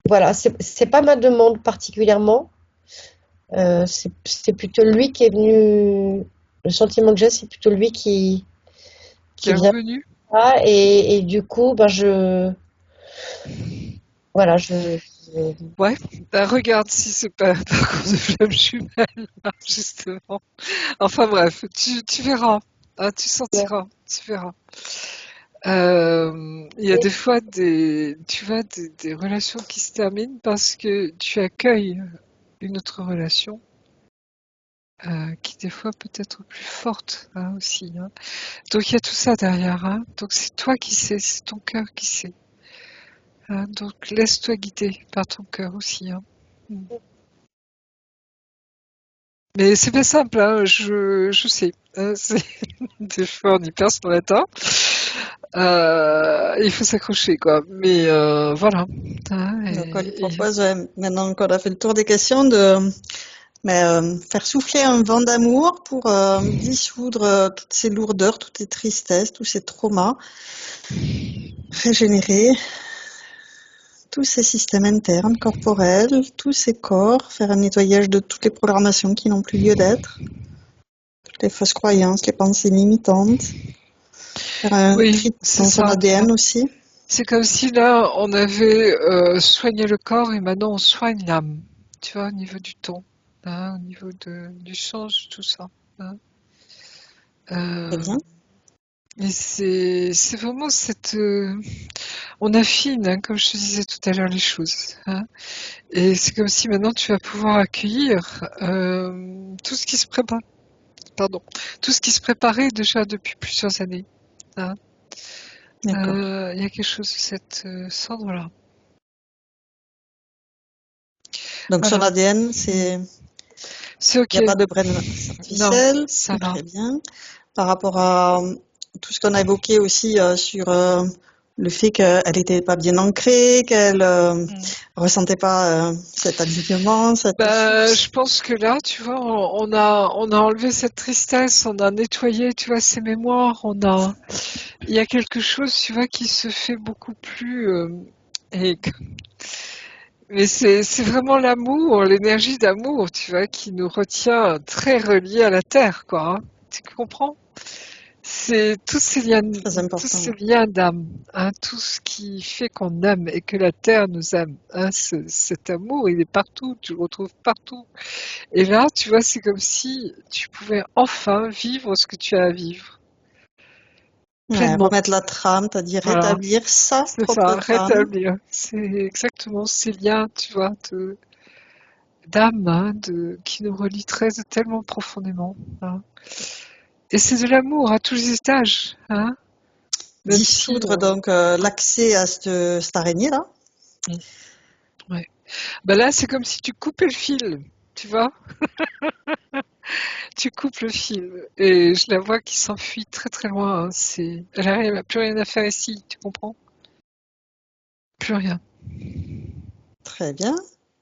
voilà, c'est pas ma demande particulièrement. C'est plutôt lui qui est venu. Le sentiment que j'ai, c'est plutôt lui qui est vient revenu. pas, et du coup, voilà, Ouais, bah regarde si c'est pas un parcours de flamme jumelle, là, justement. Enfin bref, tu verras, hein, tu sentiras, tu verras. Il y a des fois tu vois, des relations qui se terminent parce que tu accueilles une autre relation qui des fois peut être plus forte hein, aussi. Hein. Donc il y a tout ça derrière. Hein. Donc c'est toi qui sais, c'est ton cœur qui sait. Hein. Donc laisse-toi guider par ton cœur aussi. Hein. Mm. Mais c'est pas simple, hein, je sais. Hein, des fois on y perd son latin. Il faut s'accrocher, quoi. Mais voilà. Hein, Donc on lui propose, maintenant qu'on a fait le tour des questions, de faire souffler un vent d'amour pour dissoudre toutes ces lourdeurs, toutes ces tristesses, tous ces traumas, régénérer tous ces systèmes internes, corporels, tous ces corps, faire un nettoyage de toutes les programmations qui n'ont plus lieu d'être, toutes les fausses croyances, les pensées limitantes, faire un oui, tri c'est dans son ça. ADN aussi. C'est comme si là, on avait soigné le corps et maintenant on soigne l'âme. Tu vois, au niveau du ton, hein, au niveau du sens, tout ça. Hein. Très Euh, bien. et c'est vraiment on affine, hein, comme je te disais tout à l'heure, les choses. Hein. Et c'est comme si maintenant tu vas pouvoir accueillir tout ce qui se prépare. Pardon, tout ce qui se préparait déjà depuis plusieurs années. Hein. D'accord. Il y a quelque chose de cet ordre-là. Donc son Voilà, ADN, c'est il n'y a ok. pas de brain Non, artificiel. ça va. Très bien. Par rapport à tout ce qu'on a évoqué aussi sur le fait qu'elle n'était pas bien ancrée, qu'elle Mm. ressentait pas cet alignement, cette Bah, source. je pense que là, tu vois, on a enlevé cette tristesse, on a nettoyé, tu vois, ces mémoires, il y a quelque chose, tu vois, qui se fait beaucoup plus, et, mais c'est vraiment l'amour, l'énergie d'amour, tu vois, qui nous retient très reliés à la terre, quoi. Hein. Tu comprends? C'est Très tous important. ces liens d'âme, hein, tout ce qui fait qu'on aime et que la terre nous aime. Hein, cet amour, il est partout, tu le retrouves partout. Et là, tu vois, c'est comme si tu pouvais enfin vivre ce que tu as à vivre, Ouais, pleinement. remettre la trame, c'est-à-dire Voilà, rétablir sa c'est propre ça, trame. rétablir. C'est exactement ces liens, tu vois, d'âme, hein, qui nous relient tellement profondément. Hein. Et c'est de l'amour à tous les étages, hein, même si... Dissoudre donc l'accès à cette araignée-là. ouais. Bah là, c'est comme si tu coupais le fil, tu vois? Tu coupes le fil et je la vois qui s'enfuit très très loin. Hein. Elle n'a plus rien à faire ici, tu comprends? Plus rien. Très bien.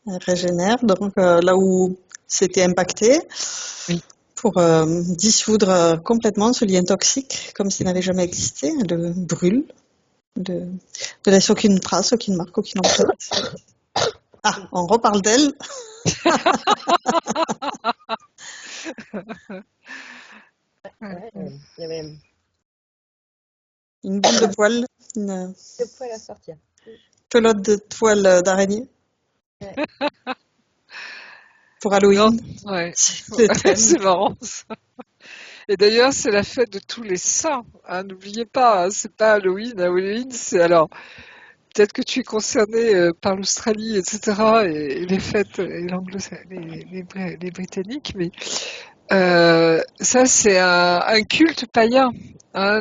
Elle régénère donc là où c'était impacté Oui. pour dissoudre complètement ce lien toxique comme s'il n'avait jamais existé. Elle le brûle, ne laisse aucune trace, aucune marque, aucune empreinte. Ah, on reparle d'elle. Ouais. ouais, il y avait Une boule de poil, une deux poils à sortir. pelote de toile d'araignée Ouais. pour Non, Halloween. ouais. C'est le thème. C'est marrant ça. Et d'ailleurs, c'est la fête de tous les saints. Hein, n'oubliez pas, hein, c'est pas Halloween. Halloween, c'est alors peut-être que tu es concerné par l'Australie, etc. et les fêtes et les Britanniques, mais ça, c'est un culte païen, hein,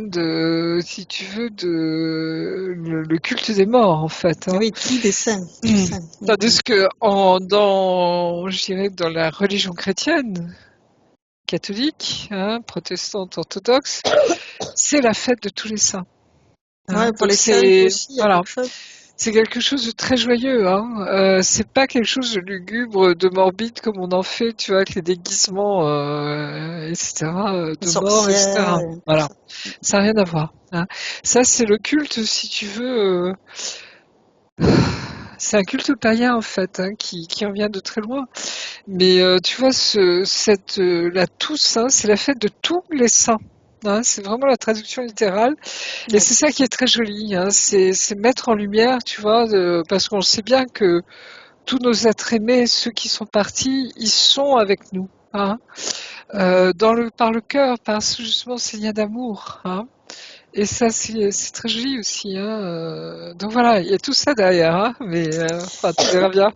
si tu veux, le culte des morts, en fait. Hein. Oui, tous des saints, tous Mm. saints. Oui, oui. Tandis que je dirais, dans la religion chrétienne, catholique, hein, protestante, orthodoxe, c'est la fête de tous les saints. Hein. Ouais, pour Donc les saints aussi, il y a voilà, quelque chose. c'est quelque chose de très joyeux, hein. C'est pas quelque chose de lugubre, de morbide comme on en fait, tu vois, avec les déguisements, etc., Les de mort, sorcières, etc. et tout Voilà, ça. ça n'a rien à voir. Hein. Ça, c'est le culte, si tu veux. C'est un culte païen en fait, hein, qui en vient de très loin. Mais tu vois, la Toussaint, c'est la fête de tous les saints. hein, c'est vraiment la traduction littérale. Et Ouais. c'est ça qui est très joli, hein, c'est mettre en lumière, tu vois, parce qu'on sait bien que tous nos êtres aimés, ceux qui sont partis, ils sont avec nous, hein, par le cœur, par justement ces liens d'amour, hein. Et ça, c'est très joli aussi, hein. Donc voilà, il y a tout ça derrière, hein, mais enfin, tu verras bien.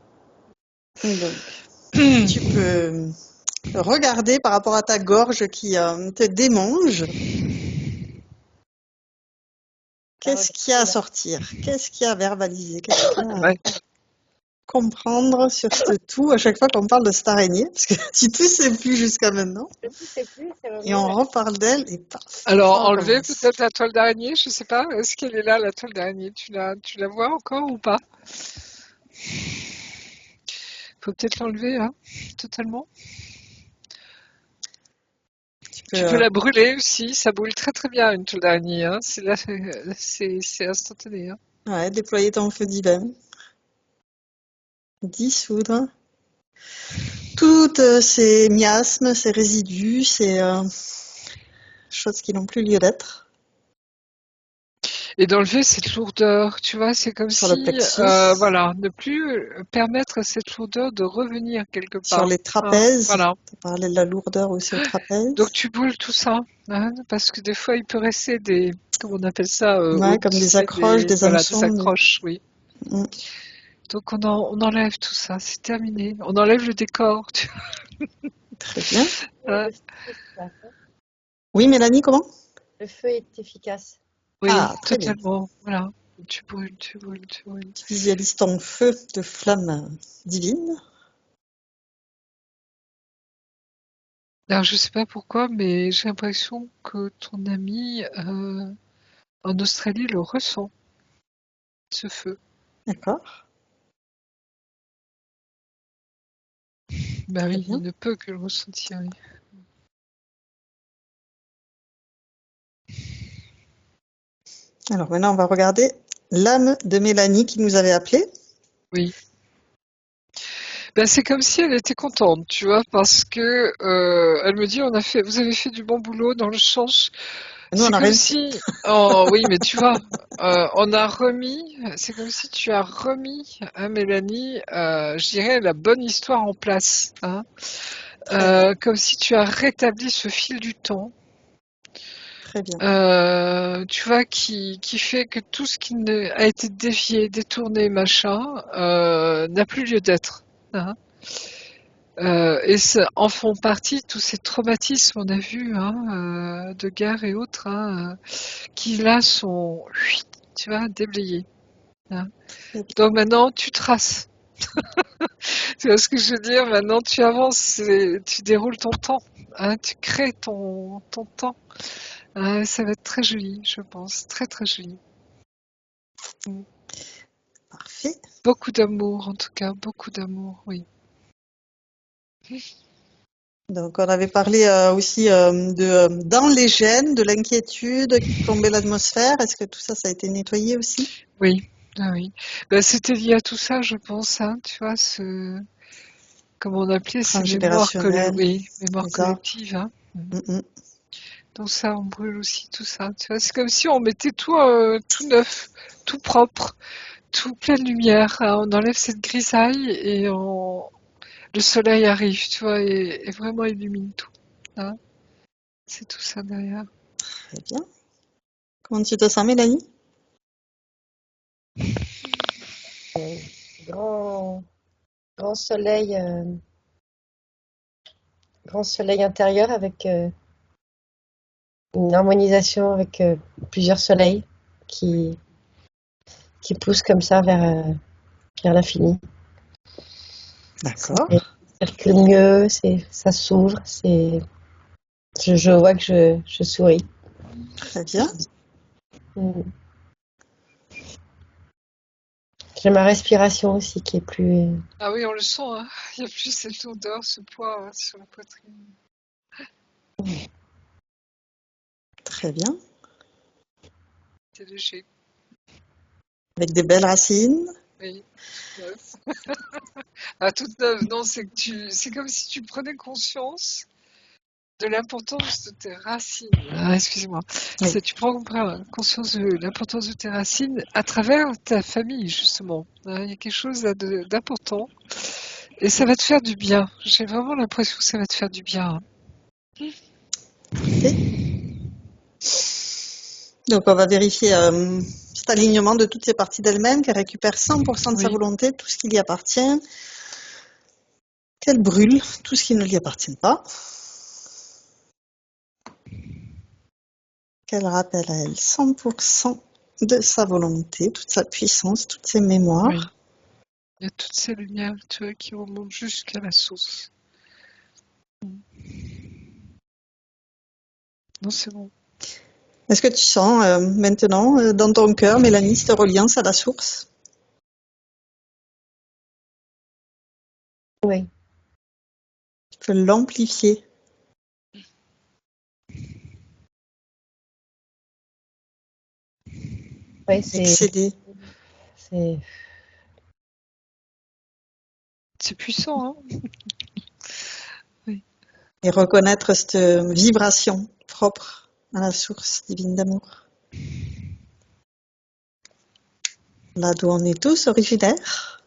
Donc, tu peux regarder par rapport à ta gorge qui te démange. Qu'est-ce qu'il y a à sortir? Qu'est-ce qu'il y a à verbaliser? Qu'est-ce qu'il y a à Ouais. comprendre sur ce tout à chaque fois qu'on parle de cette araignée? Parce que tu ne sais plus jusqu'à maintenant. Je ne sais plus, c'est Et vraiment on reparle d'elle et paf, ça Alors, enlever recommence. peut-être la toile d'araignée, je sais pas. Est-ce qu'elle est là, la toile d'araignée? Tu la vois encore ou pas? Faut peut-être l'enlever, hein, totalement. Tu Tu peux peux la brûler aussi, ça brûle très très bien une toile d'araignée, hein. C'est instantané, hein. ouais, déployer ton feu divin, dissoudre toutes ces miasmes, ces résidus, ces choses qui n'ont plus lieu d'être Et d'enlever cette lourdeur, tu vois, c'est comme sur le si, plexus, voilà, ne plus permettre à cette lourdeur de revenir quelque sur part, les hein, trapèzes. voilà. Tu parlais de la lourdeur aussi au Donc trapèze. tu brûles tout ça, hein, parce que des fois il peut rester comment on appelle ça, Ouais, comme tu des sais, accroches, des voilà, des hameçons. accroches, oui. Mm. Donc on enlève tout ça, c'est terminé. On enlève le décor, tu Très bien. vois. le feu est efficace, hein. Oui, Mélanie, comment? Le feu est efficace. Oui, Ah, très bien. totalement, voilà. Tu brûles, tu brûles, tu brûles. Tu visualises ton feu de flamme divine. Alors je sais pas pourquoi, mais j'ai l'impression que ton ami en Australie le ressent, ce feu. D'accord, Bah très oui, il bien. ne peut que le ressentir, oui. Alors maintenant, on va regarder l'âme de Mélanie qui nous avait appelé. Oui. Ben, c'est comme si elle était contente, tu vois, parce que elle me dit vous avez fait du bon boulot dans le sens, Nous, c'est on a comme réussi. si, oh oui, mais tu vois, on a remis, c'est comme si tu as remis, hein, Mélanie, je dirais la bonne histoire en place, hein. Très bien, Comme si tu as rétabli ce fil du temps, très bien. tu vois, qui fait que tout ce qui a été dévié, détourné, machin, n'a plus lieu d'être, hein. Et ça en font partie tous ces traumatismes, on a vu, hein, de guerre et autres, hein, qui là sont, tu vois, déblayés, hein. Très bien. Donc maintenant, tu traces. Tu vois ce que je veux dire? Maintenant, tu avances, tu déroules ton temps, hein, tu crées ton temps. Ça va être très joli, je pense, très très joli. Mm. Parfait. Beaucoup d'amour, en tout cas, beaucoup d'amour, oui. Donc, on avait parlé aussi dans les gènes, de l'inquiétude qui plombait l'atmosphère. Est-ce que tout ça, ça a été nettoyé aussi? Oui, ah oui. Ben, c'était lié à tout ça, je pense, hein, tu vois, comment on appelait ces Transgénérationnel, mémoires les arbres. collectives, hein. Mm. Mm, mm. Donc ça, on brûle aussi tout ça, tu vois. C'est comme si on mettait tout neuf, tout propre, tout plein de lumière, hein. On enlève cette grisaille et le soleil arrive, tu vois, et vraiment illumine tout, hein. C'est tout ça derrière. Très bien. Comment tu te sens, Mélanie? Grand, grand soleil, grand soleil intérieur avec une harmonisation avec plusieurs soleils qui, qui poussent comme ça vers l'infini. Ça D'accord. circule mieux, ça s'ouvre, je vois que je souris. Très bien. Mm. J'ai ma respiration aussi qui est plus. Ah oui, on le sent, hein. Il n'y a plus cette odeur, ce poids, hein, sur la poitrine. Très bien. C'est léger, Avec des belles racines. oui, tout neuf. Ah, toute neuve, non, c'est comme si tu prenais conscience de l'importance de tes racines. Ah, excuse-moi. Oui. Tu prends conscience de l'importance de tes racines à travers ta famille, justement. Il y a quelque chose là d'important. Et ça va te faire du bien. J'ai vraiment l'impression que ça va te faire du bien. Parfait. Donc, on va vérifier cet alignement de toutes ces parties d'elle-même, qu'elle récupère 100% de sa Oui. volonté, tout ce qui lui appartient, qu'elle brûle tout ce qui ne lui appartient pas, qu'elle rappelle à elle 100% de sa volonté, toute sa puissance, toutes ses mémoires. Oui. Il y a toutes ces lumières, tu vois, qui remontent jusqu'à la source. Non, c'est bon. Est-ce que tu sens maintenant dans ton cœur, Mélanie, cette reliance à la source? Oui, Tu peux l'amplifier, oui, c'est, excéder. c'est, C'est puissant, hein? Oui. Et reconnaître cette vibration propre à la source divine d'amour. Là d'où on est tous originaires,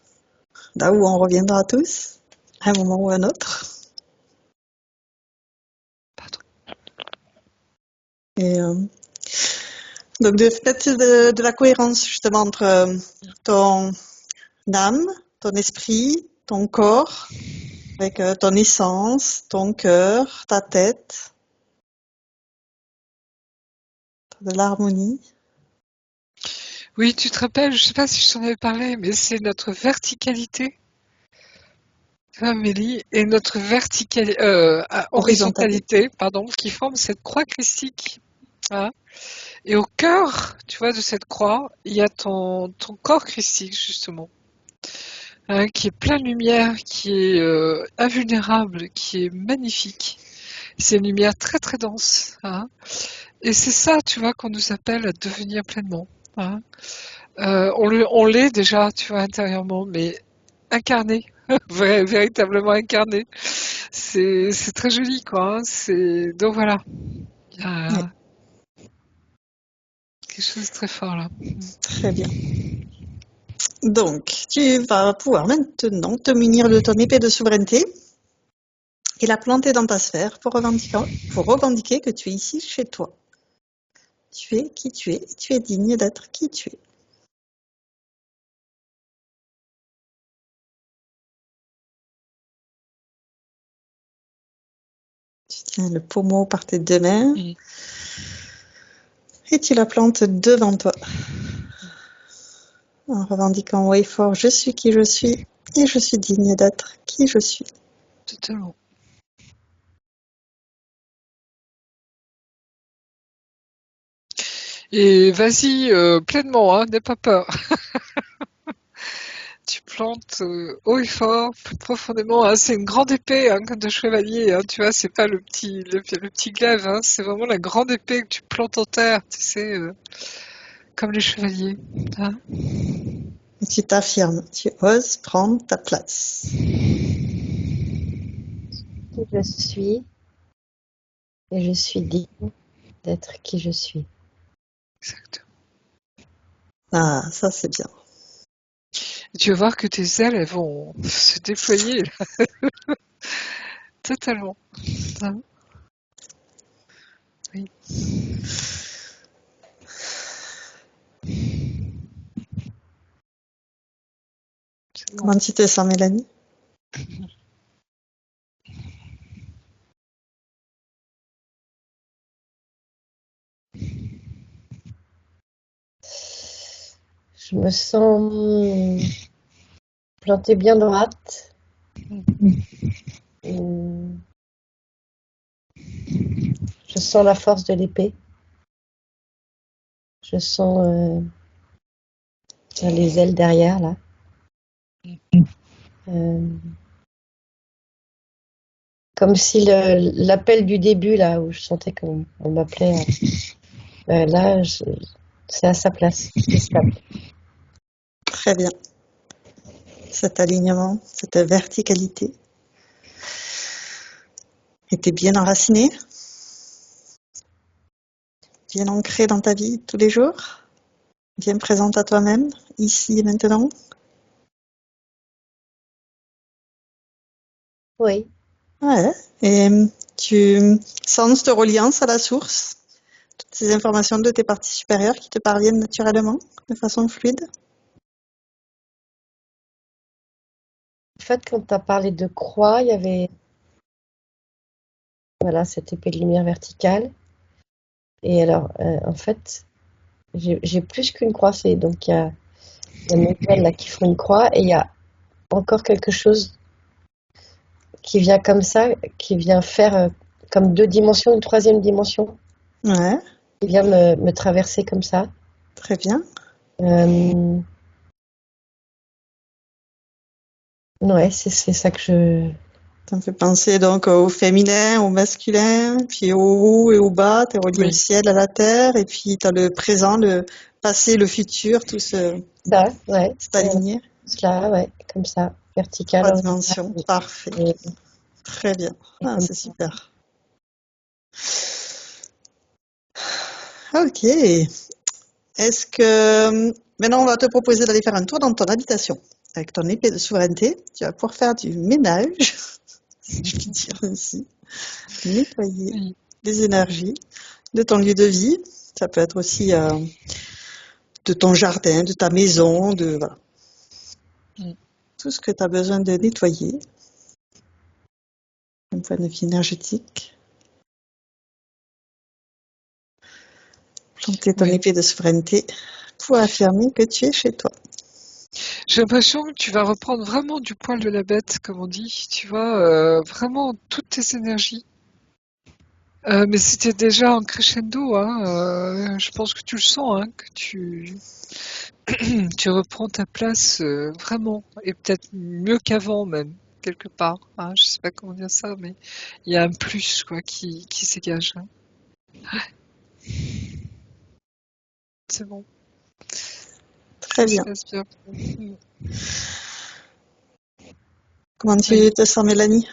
là où on reviendra tous, à un moment ou à un autre. Pardon. Et donc de fait de la cohérence justement entre ton âme, ton esprit, ton corps, avec ton essence, ton cœur, ta tête, de l'harmonie. Oui, tu te rappelles, je sais pas si je t'en avais parlé, mais c'est notre verticalité, Amélie, et notre horizontalité, pardon, qui forment cette croix christique. Hein. Et au cœur, tu vois, de cette croix, il y a ton corps christique, justement, hein, qui est plein de lumière, qui est invulnérable, qui est magnifique. C'est une lumière très très dense. Hein. Et c'est ça, tu vois, qu'on nous appelle à devenir pleinement. Hein. On l'est déjà, tu vois, intérieurement, mais incarné, véritablement incarné. C'est très joli, quoi. Hein. Donc voilà, il y Oui, a quelque chose de très fort là. très bien. Donc, tu vas pouvoir maintenant te munir de ton épée de souveraineté et la planter dans ta sphère pour revendiquer que tu es ici chez toi. Tu es qui tu es et tu es digne d'être qui tu es. Tu tiens le pommeau par tes deux mains Mm. et tu la plantes devant toi en revendiquant haut et fort je suis qui je suis et je suis digne d'être qui je suis. Totalement. Et vas-y pleinement, hein, n'aie pas peur. Tu plantes haut et fort, plus profondément. Hein. C'est une grande épée, hein, comme de chevalier. Hein, tu vois, c'est pas le petit glaive. Hein, c'est vraiment la grande épée que tu plantes en terre. Tu sais, comme les chevaliers. Hein. Et tu t'affirmes, tu oses prendre ta place. qui je suis et je suis digne d'être qui je suis. Exactement. Ah, ça c'est bien. Et tu vas voir que tes ailes, elles vont se déployer là, totalement. Hein. Oui. C'est bon. Comment tu te sens, Mélanie? Je me sens plantée bien droite. Je sens la force de l'épée. Je sens les ailes derrière, là. Euh, Comme si l'appel du début, là, où je sentais qu'on m'appelait, là, c'est à sa place. C'est stable. Très bien. Cet alignement, cette verticalité. Et t'es bien enraciné, bien ancré dans ta vie tous les jours, bien présente à toi-même, ici et maintenant. Oui. Ouais. Et tu sens cette reliance à la source, toutes ces informations de tes parties supérieures qui te parviennent naturellement, de façon fluide. En fait, quand tu as parlé de croix, il y avait voilà, cette épée de lumière verticale. Et alors, en fait, j'ai plus qu'une croix. Donc, il y a mes ailes là qui font une croix et il y a encore quelque chose qui vient comme ça, qui vient faire comme deux dimensions, une troisième dimension, Ouais, qui vient me traverser comme ça. très bien. Euh, ouais, c'est ça que je. Ça me fait penser donc au féminin, au masculin, puis au haut et au bas, tu es relié au Oui. ciel, à la terre, et puis tu as le présent, le passé, le futur, tout Ça, ouais. c'est aligné. Cela, ouais, comme ça, vertical, Trois horizontal. dimensions, parfait. Et, Très bien. et Ah, comme c'est ça. super. Ok. Est-ce que maintenant on va te proposer d'aller faire un tour dans ton habitation avec ton épée de souveraineté. Tu vas pouvoir faire du ménage, si je puis dire ainsi, nettoyer Oui. les énergies de ton lieu de vie. Ça peut être aussi de ton jardin, de ta maison, de voilà, Mm. tout ce que tu as besoin de nettoyer d'un point de vue énergétique. Planter ton Oui. épée de souveraineté pour affirmer que tu es chez toi. J'ai l'impression que tu vas reprendre vraiment du poil de la bête, comme on dit, tu vois, vraiment toutes tes énergies. Mais c'était déjà en crescendo, hein, je pense que tu le sens, hein, que tu reprends ta place vraiment, et peut-être mieux qu'avant même, quelque part. Hein, je sais pas comment dire ça, mais il y a un plus quoi qui s'égage. Hein. C'est bon, Très ça se bien. passe bien. Mm. Comment Oui. tu te sens, Mélanie?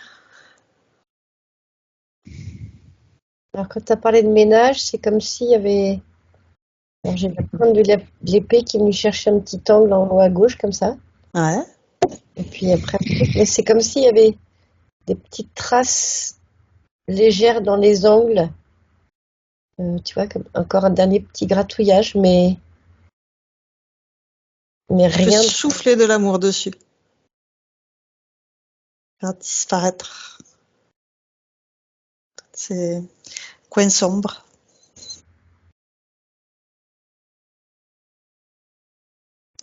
Alors, quand tu as parlé de ménage, c'est comme s'il y avait. Alors, j'ai la pointe de l'épée qui est venue chercher un petit angle en haut à gauche, comme ça. Ouais, Et puis après, mais c'est comme s'il y avait des petites traces légères dans les angles. Tu vois, comme encore un dernier petit gratouillage, mais tu peux rien. souffler de l'amour dessus, faire disparaître ces coins sombres.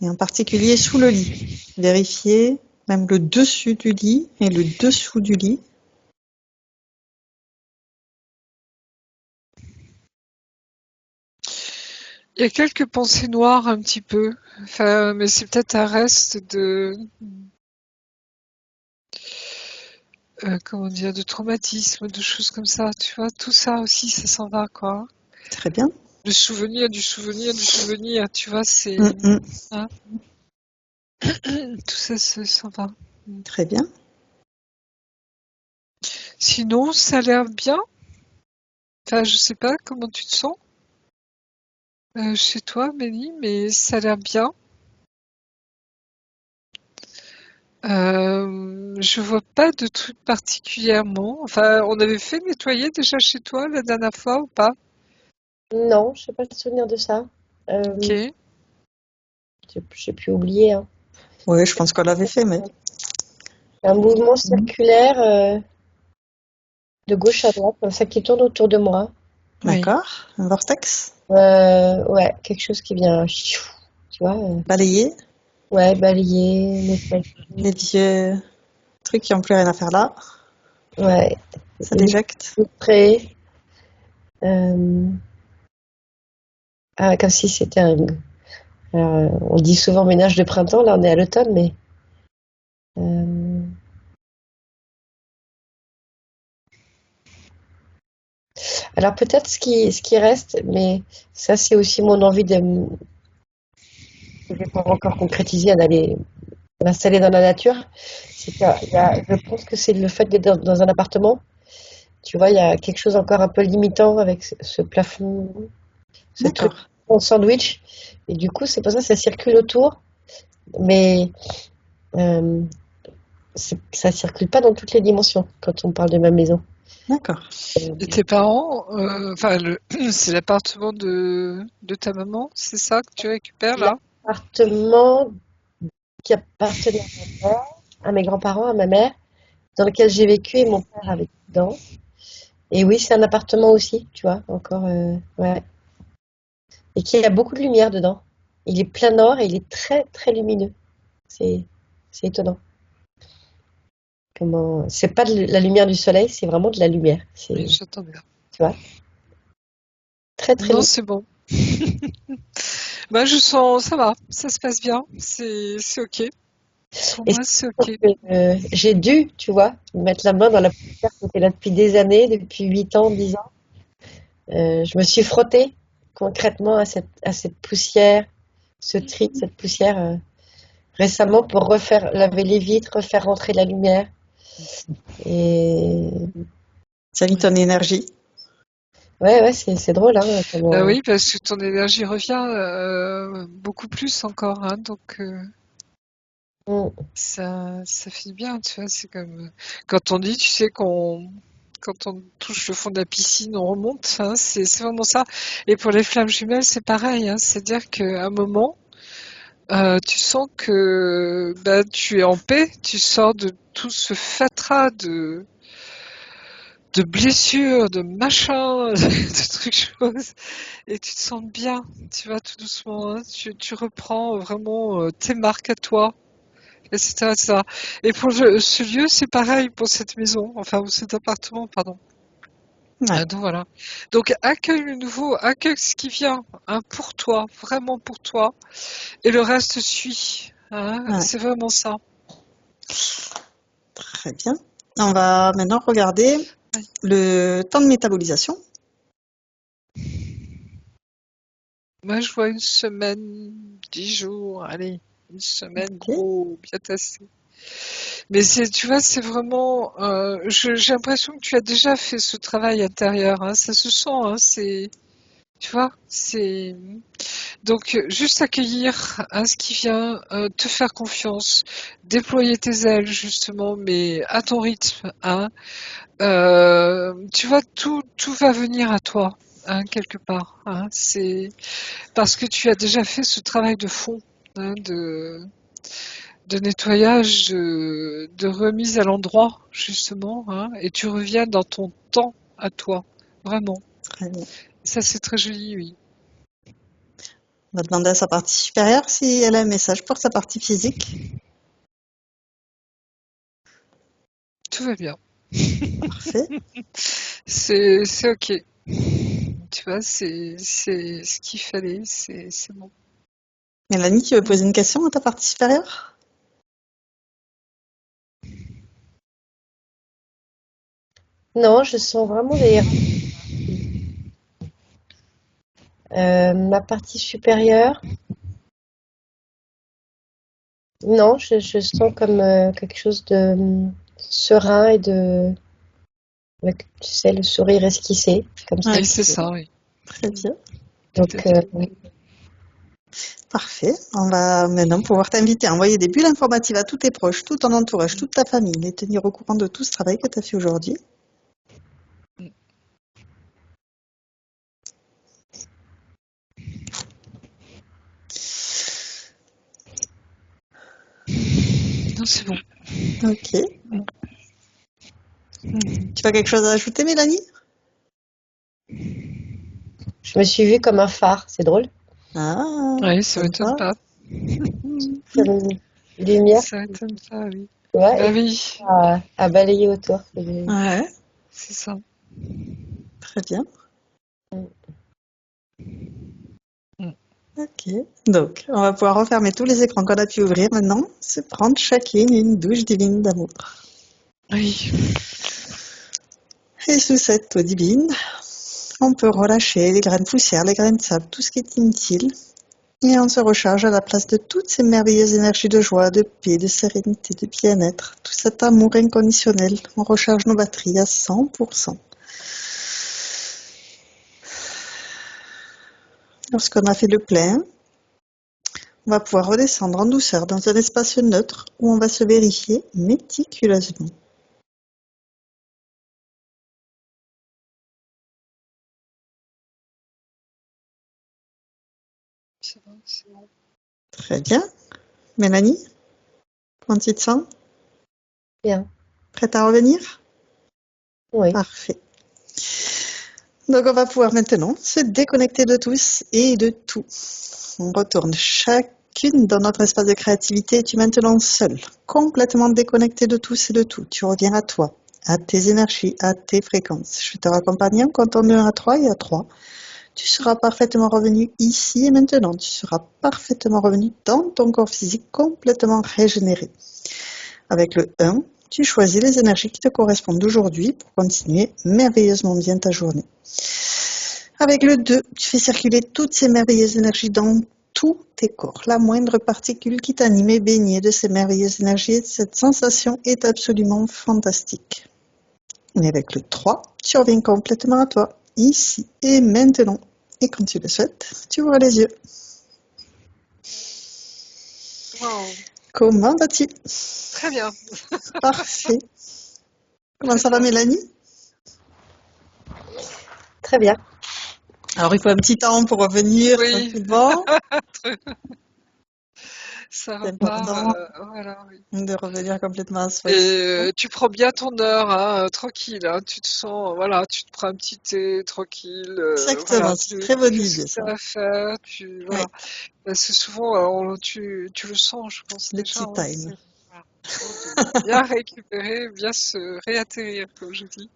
Et en particulier sous le lit. Vérifier même le dessus du lit et le dessous du lit. Il y a quelques pensées noires un petit peu, enfin, mais c'est peut-être un reste de comment dire, de traumatisme, de choses comme ça, tu vois, tout ça aussi, ça s'en va, quoi. Très bien. Le souvenir, du souvenir, du souvenir, tu vois, c'est... Mm. hein, tout ça s'en va. Très bien. Sinon, ça a l'air bien. Enfin, je sais pas comment tu te sens chez toi, Mélie, mais ça a l'air bien. Je vois pas de truc particulièrement. Enfin, on avait fait nettoyer déjà chez toi la dernière fois ou pas? Non, je sais pas le souvenir de ça. Ok. J'ai pu oublier. Hein. Oui, je pense qu'on l'avait fait, mais Un mouvement circulaire de gauche à droite, comme ça qui tourne autour de moi. Oui. d'accord. Un vortex. Ouais, quelque chose qui vient, tu vois, Balayer ouais, balayer, nettoyer, les vieux trucs qui n'ont plus rien à faire là. ouais, Ça l'éjecte. illustrer, euh, comme si c'était un. Alors, on dit souvent ménage de printemps, là on est à l'automne, mais euh, alors peut-être ce qui reste, mais ça c'est aussi mon envie que je vais pas encore concrétiser, d'aller m'installer dans la nature. C'est je pense que c'est le fait d'être dans un appartement Tu vois, il y a quelque chose encore un peu limitant avec ce plafond, ce truc D'accord. en sandwich. Et du coup, c'est pour ça que ça circule autour. Mais euh, ça circule pas dans toutes les dimensions quand on parle de ma maison. D'accord. Et tes parents, enfin, c'est l'appartement de ta maman, c'est ça que tu récupères là? L'appartement qui appartenait à ma mère, à mes grands-parents, à ma mère, dans lequel j'ai vécu et mon père a vécu dedans. Et oui, c'est un appartement aussi, tu vois, encore, ouais. Et qui a beaucoup de lumière dedans. Il est plein nord et il est très, très lumineux. C'est, c'est étonnant. Comment, c'est pas de la lumière du soleil, c'est vraiment de la lumière. Oui, C'est, j'entends bien. tu vois, très, très Non, lumineux. c'est bon. Bah, je sens, ça va, ça se passe bien, c'est ok. Pour Et moi, c'est ok. j'ai dû, tu vois, mettre la main dans la poussière qui était là depuis des années, depuis 8 ans, 10 ans. Je me suis frottée concrètement à cette poussière, ce tri, cette poussière récemment pour refaire laver les vitres, refaire rentrer la lumière. Et Ça a mis ton énergie. ouais, c'est drôle, hein, Bah comment. oui, parce que ton énergie revient beaucoup plus encore, hein, donc Mm. ça fait du bien, tu vois. C'est comme quand on dit, tu sais, quand on touche le fond de la piscine, on remonte, hein, c'est vraiment ça. Et pour les flammes jumelles, c'est pareil, hein, c'est-à-dire qu'à un moment, tu sens que bah, tu es en paix, tu sors de tout ce fatras de blessures, de machins, de trucs choses, et tu te sens bien, tu vas tout doucement, hein, tu reprends vraiment tes marques à toi, etc., etc. Et pour ce lieu, c'est pareil pour cette maison, enfin, ou cet appartement, pardon. Ouais. Donc voilà. Donc accueille le nouveau, accueille ce qui vient, hein, pour toi, vraiment pour toi, et le reste suit. Hein, Ouais. c'est vraiment ça. Très bien. On va maintenant regarder Oui. le temps de métabolisation. Moi, je vois une semaine, 10 jours, allez, une semaine, Ok. gros, bien tassé. Mais c'est, tu vois, c'est vraiment, j'ai l'impression que tu as déjà fait ce travail intérieur, hein, ça se sent, hein, c'est, tu vois, c'est, donc juste accueillir hein, ce qui vient, te faire confiance, déployer tes ailes justement, mais à ton rythme, hein. Tu vois, tout va venir à toi, hein, quelque part, hein, c'est parce que tu as déjà fait ce travail de fond, hein, de nettoyage, de remise à l'endroit, justement, hein, et tu reviens dans ton temps à toi, vraiment. Très bien. Ça, c'est très joli, oui. On va demander à sa partie supérieure si elle a un message pour sa partie physique. Tout va bien. Parfait. C'est ok. Tu vois, c'est ce qu'il fallait, c'est bon. Mélanie, tu veux poser une question à ta partie supérieure? Non, je sens vraiment des. Ma partie supérieure, non, je sens comme quelque chose de serein et avec, tu sais, le sourire esquissé, comme ça. Oui, c'est ça, oui. Très bien. Tout Donc, à fait. Parfait. On va maintenant pouvoir t'inviter à envoyer des bulles informatives à tous tes proches, tout ton entourage, toute ta famille, les tenir au courant de tout ce travail que tu as fait aujourd'hui. Non, c'est bon. Ok. Tu as quelque chose à ajouter, Mélanie? je me suis vue comme un phare, c'est drôle. Ah, Oui, ça m'étonne sympa. pas. Comme une lumière, Ça m'étonne pas, oui. tu vois, Bah et oui, à balayer autour. Ouais, c'est ça. très bien. Mm. Ok. Donc, on va pouvoir refermer tous les écrans qu'on a pu ouvrir maintenant, se prendre chacune une douche divine d'amour. Oui. Et sous cette eau divine, on peut relâcher les graines de poussière, les graines de sable, tout ce qui est inutile. Et on se recharge à la place de toutes ces merveilleuses énergies de joie, de paix, de sérénité, de bien-être, tout cet amour inconditionnel. On recharge nos batteries à 100%. Lorsqu'on a fait le plein, on va pouvoir redescendre en douceur dans un espace neutre où on va se vérifier méticuleusement. C'est bon, c'est bon. Très bien. Mélanie, comment tu te sens? Bien. Prête à revenir? Oui. Parfait. Donc on va pouvoir maintenant se déconnecter de tous et de tout. On retourne chacune dans notre espace de créativité. Tu es maintenant seule, complètement déconnectée de tous et de tout. Tu reviens à toi, à tes énergies, à tes fréquences. Je te raccompagne en comptant de 1 à 3 et à 3. Tu seras parfaitement revenu ici et maintenant. Tu seras parfaitement revenu dans ton corps physique complètement régénéré. Avec le 1, tu choisis les énergies qui te correspondent aujourd'hui pour continuer merveilleusement bien ta journée. Avec le 2, tu fais circuler toutes ces merveilleuses énergies dans tous tes corps. La moindre particule qui t'anime est baignée de ces merveilleuses énergies. Cette sensation est absolument fantastique. Et avec le 3, tu reviens complètement à toi, ici et maintenant. Et quand tu le souhaites, tu ouvres les yeux. Wow. Comment vas-tu? Très bien. Parfait. Comment ça va, Mélanie? Très bien. Alors, il faut un petit temps pour revenir Oui. tranquillement. Ça C'est repart. important Voilà, oui. de revenir complètement à soi. Et tu prends bien ton heure, hein, tranquille. Hein, tu te sens, voilà, tu te prends un petit thé tranquille. Exactement, Voilà, c'est une tu très bonne fais ce idée, que tu ça. as à faire. Oui, Voilà. Parce que souvent, tu le sens, je pense le déjà. tea Hein, time. voilà, de bien récupérer, bien se réatterrir, comme je dis.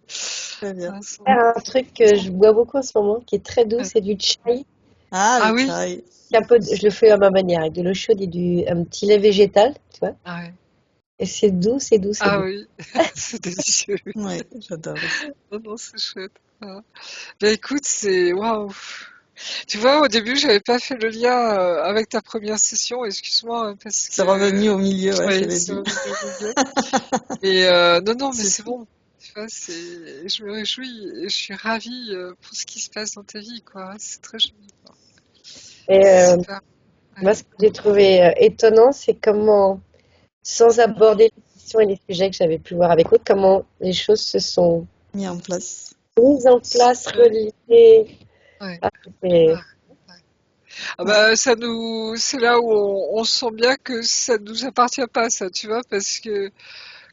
Très bien. Hein, Un truc que je bois beaucoup en ce moment, qui est très doux, c'est du chai. Ah, Ah le oui. chai. Je le fais à ma manière, avec de l'eau chaude et un petit lait végétal, tu vois. Ah, ouais. Et c'est doux, c'est doux, c'est Ah doux. oui, c'est délicieux. Oui, j'adore aussi. Non, non, c'est chouette. Ah. Ben écoute, c'est waouh. Tu vois, au début, j'avais pas fait le lien avec ta première session, excuse-moi, hein, parce C'est revenu que au milieu, ouais, je oui, l'ai c'est dit. revenu au milieu. Mais non, non, mais C'est c'est tout. bon. Tu vois, je me réjouis et je suis ravie pour ce qui se passe dans ta vie, quoi. C'est très joli, quoi. Et Super. Ouais. moi, ce que j'ai trouvé étonnant, c'est comment, sans aborder les questions et les sujets que j'avais pu voir avec eux, comment les choses se sont Mis en place. mises en place, Ouais. reliées. Ouais. Ah, c'était- Ah Ouais. bah, c'est là où on sent bien que ça nous appartient pas, ça, tu vois, parce que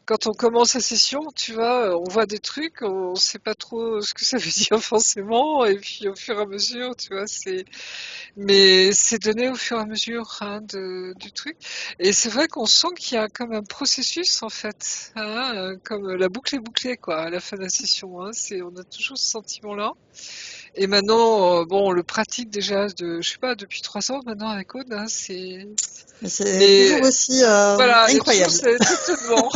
quand on commence la session, tu vois, on voit des trucs, on sait pas trop ce que ça veut dire forcément, et puis au fur et à mesure, tu vois, mais c'est donné au fur et à mesure, hein, du truc. Et c'est vrai qu'on sent qu'il y a comme un processus, en fait, hein, comme la boucle est bouclée, quoi, à la fin de la session, hein, on a toujours ce sentiment-là. Et maintenant, bon, on le pratique déjà je sais pas, depuis 3 ans maintenant avec Aude, hein, Mais c'est mais toujours aussi voilà, il y a toujours incroyable. cet étonnement,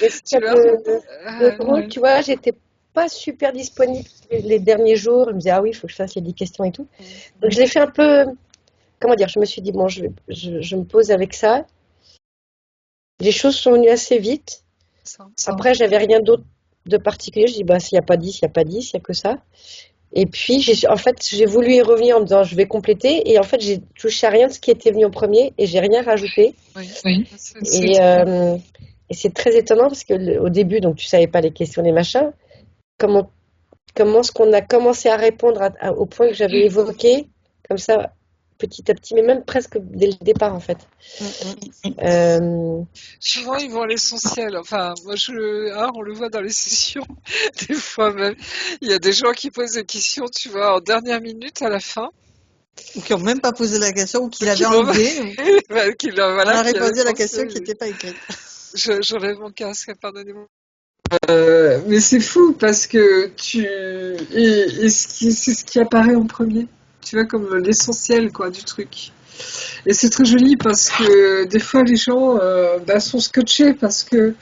Et ce qu'il tu y a vois. de drôle, tu vois, j'étais pas super disponible les derniers jours. Je me disais, ah oui, il faut que je fasse les 10 questions et tout. Donc je l'ai fait un peu, comment dire, je me suis dit, bon, je me pose avec ça. Les choses sont venues assez vite. Ça. Après, j'avais rien d'autre de particulier. Je dis, bah, s'il n'y a pas 10, il n'y a pas 10, il n'y a que ça. Et puis, en fait, j'ai voulu y revenir en me disant, je vais compléter. Et en fait, j'ai touché à rien de ce qui était venu en premier et j'ai rien rajouté. Oui, Et, euh, et c'est très étonnant parce que au début, donc, tu savais pas les questions, les machins. Comment, comment est-ce qu'on a commencé à répondre au point que j'avais évoqué, comme ça, petit à petit, mais même presque dès le départ, en fait. Mm, mm. Euh, souvent ils vont à l'essentiel. Enfin, moi on le voit dans les sessions, des fois même. Il y a des gens qui posent des questions, tu vois, en dernière minute à la fin, Ou qui n'ont même pas posé la question, ou qui l'avaient qui l'ont enlevée. Ou... voilà, On a qui avaient répondu à la pensé. question qui n'était pas écrite. J'enlève mon casque, pardonnez-moi. Mais c'est fou parce que c'est ce qui apparaît en premier. Tu vois, comme l'essentiel, quoi, du truc. Et c'est très joli parce que des fois les gens sont scotchés parce que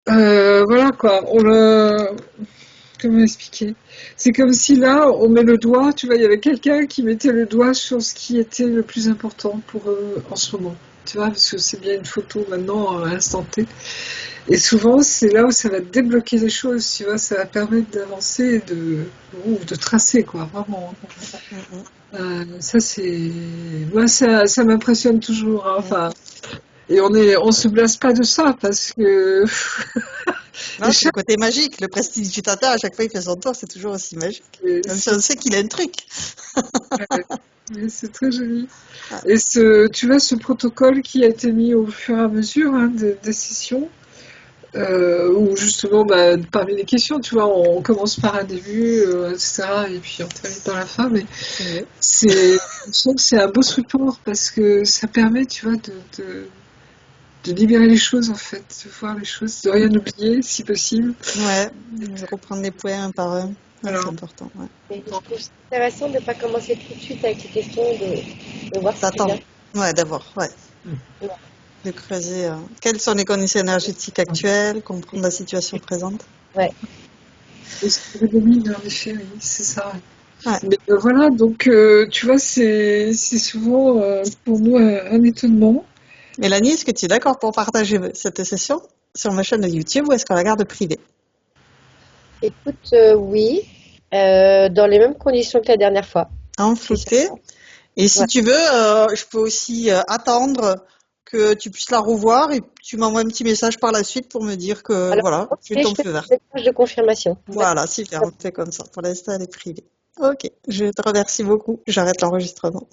voilà quoi, comment expliquer? C'est comme si là on met le doigt, tu vois, il y avait quelqu'un qui mettait le doigt sur ce qui était le plus important pour eux en ce moment. tu vois, parce que c'est bien une photo maintenant à l'instant T. Et souvent, c'est là où ça va débloquer les choses, tu vois, ça va permettre d'avancer ou de tracer, quoi, vraiment. Ça, c'est. Moi, ça m'impressionne toujours, hein, enfin. Et on se blesse pas de ça, parce que. Non, c'est le côté magique. Le prestidigitateur, à chaque fois, il fait son tour, c'est toujours aussi magique. Même si on sait qu'il a un truc. Oui, c'est très joli. Ah. Et tu vois, ce protocole qui a été mis au fur et à mesure des sessions, où justement, parmi les questions, tu vois, on commence par un début, etc., et puis on termine par la fin, mais je sens que c'est un beau support parce que ça permet, tu vois, de libérer les choses, en fait, de voir les choses, de rien oublier, si possible. Ouais, de reprendre les points un par un. Ouais, Alors, c'est important. Ouais. Mais je trouve ça intéressant de ne pas commencer tout de suite avec les questions, de voir si c'est D'attendre. bien. Ouais, d'abord, ouais. De creuser. Quelles sont les conditions énergétiques actuelles, comprendre la situation présente. Ouais. et ce que domine, en effet, oui, c'est ça. Ouais. Mais voilà, donc tu vois, c'est souvent pour nous un étonnement. Mélanie, est-ce que tu es d'accord pour partager cette session sur ma chaîne de YouTube ou est-ce qu'on la garde privée? Écoute, oui, dans les mêmes conditions que la dernière fois. En Je suis flouté. certaine. Et si Ouais. tu veux, je peux aussi attendre que tu puisses la revoir et tu m'envoies un petit message par la suite pour me dire que Alors, voilà, ok, j'ai je ton fais feu vert. un message de confirmation. Voilà, super, on fait comme ça. Pour l'instant, elle est privée. Ok, je te remercie beaucoup. J'arrête l'enregistrement.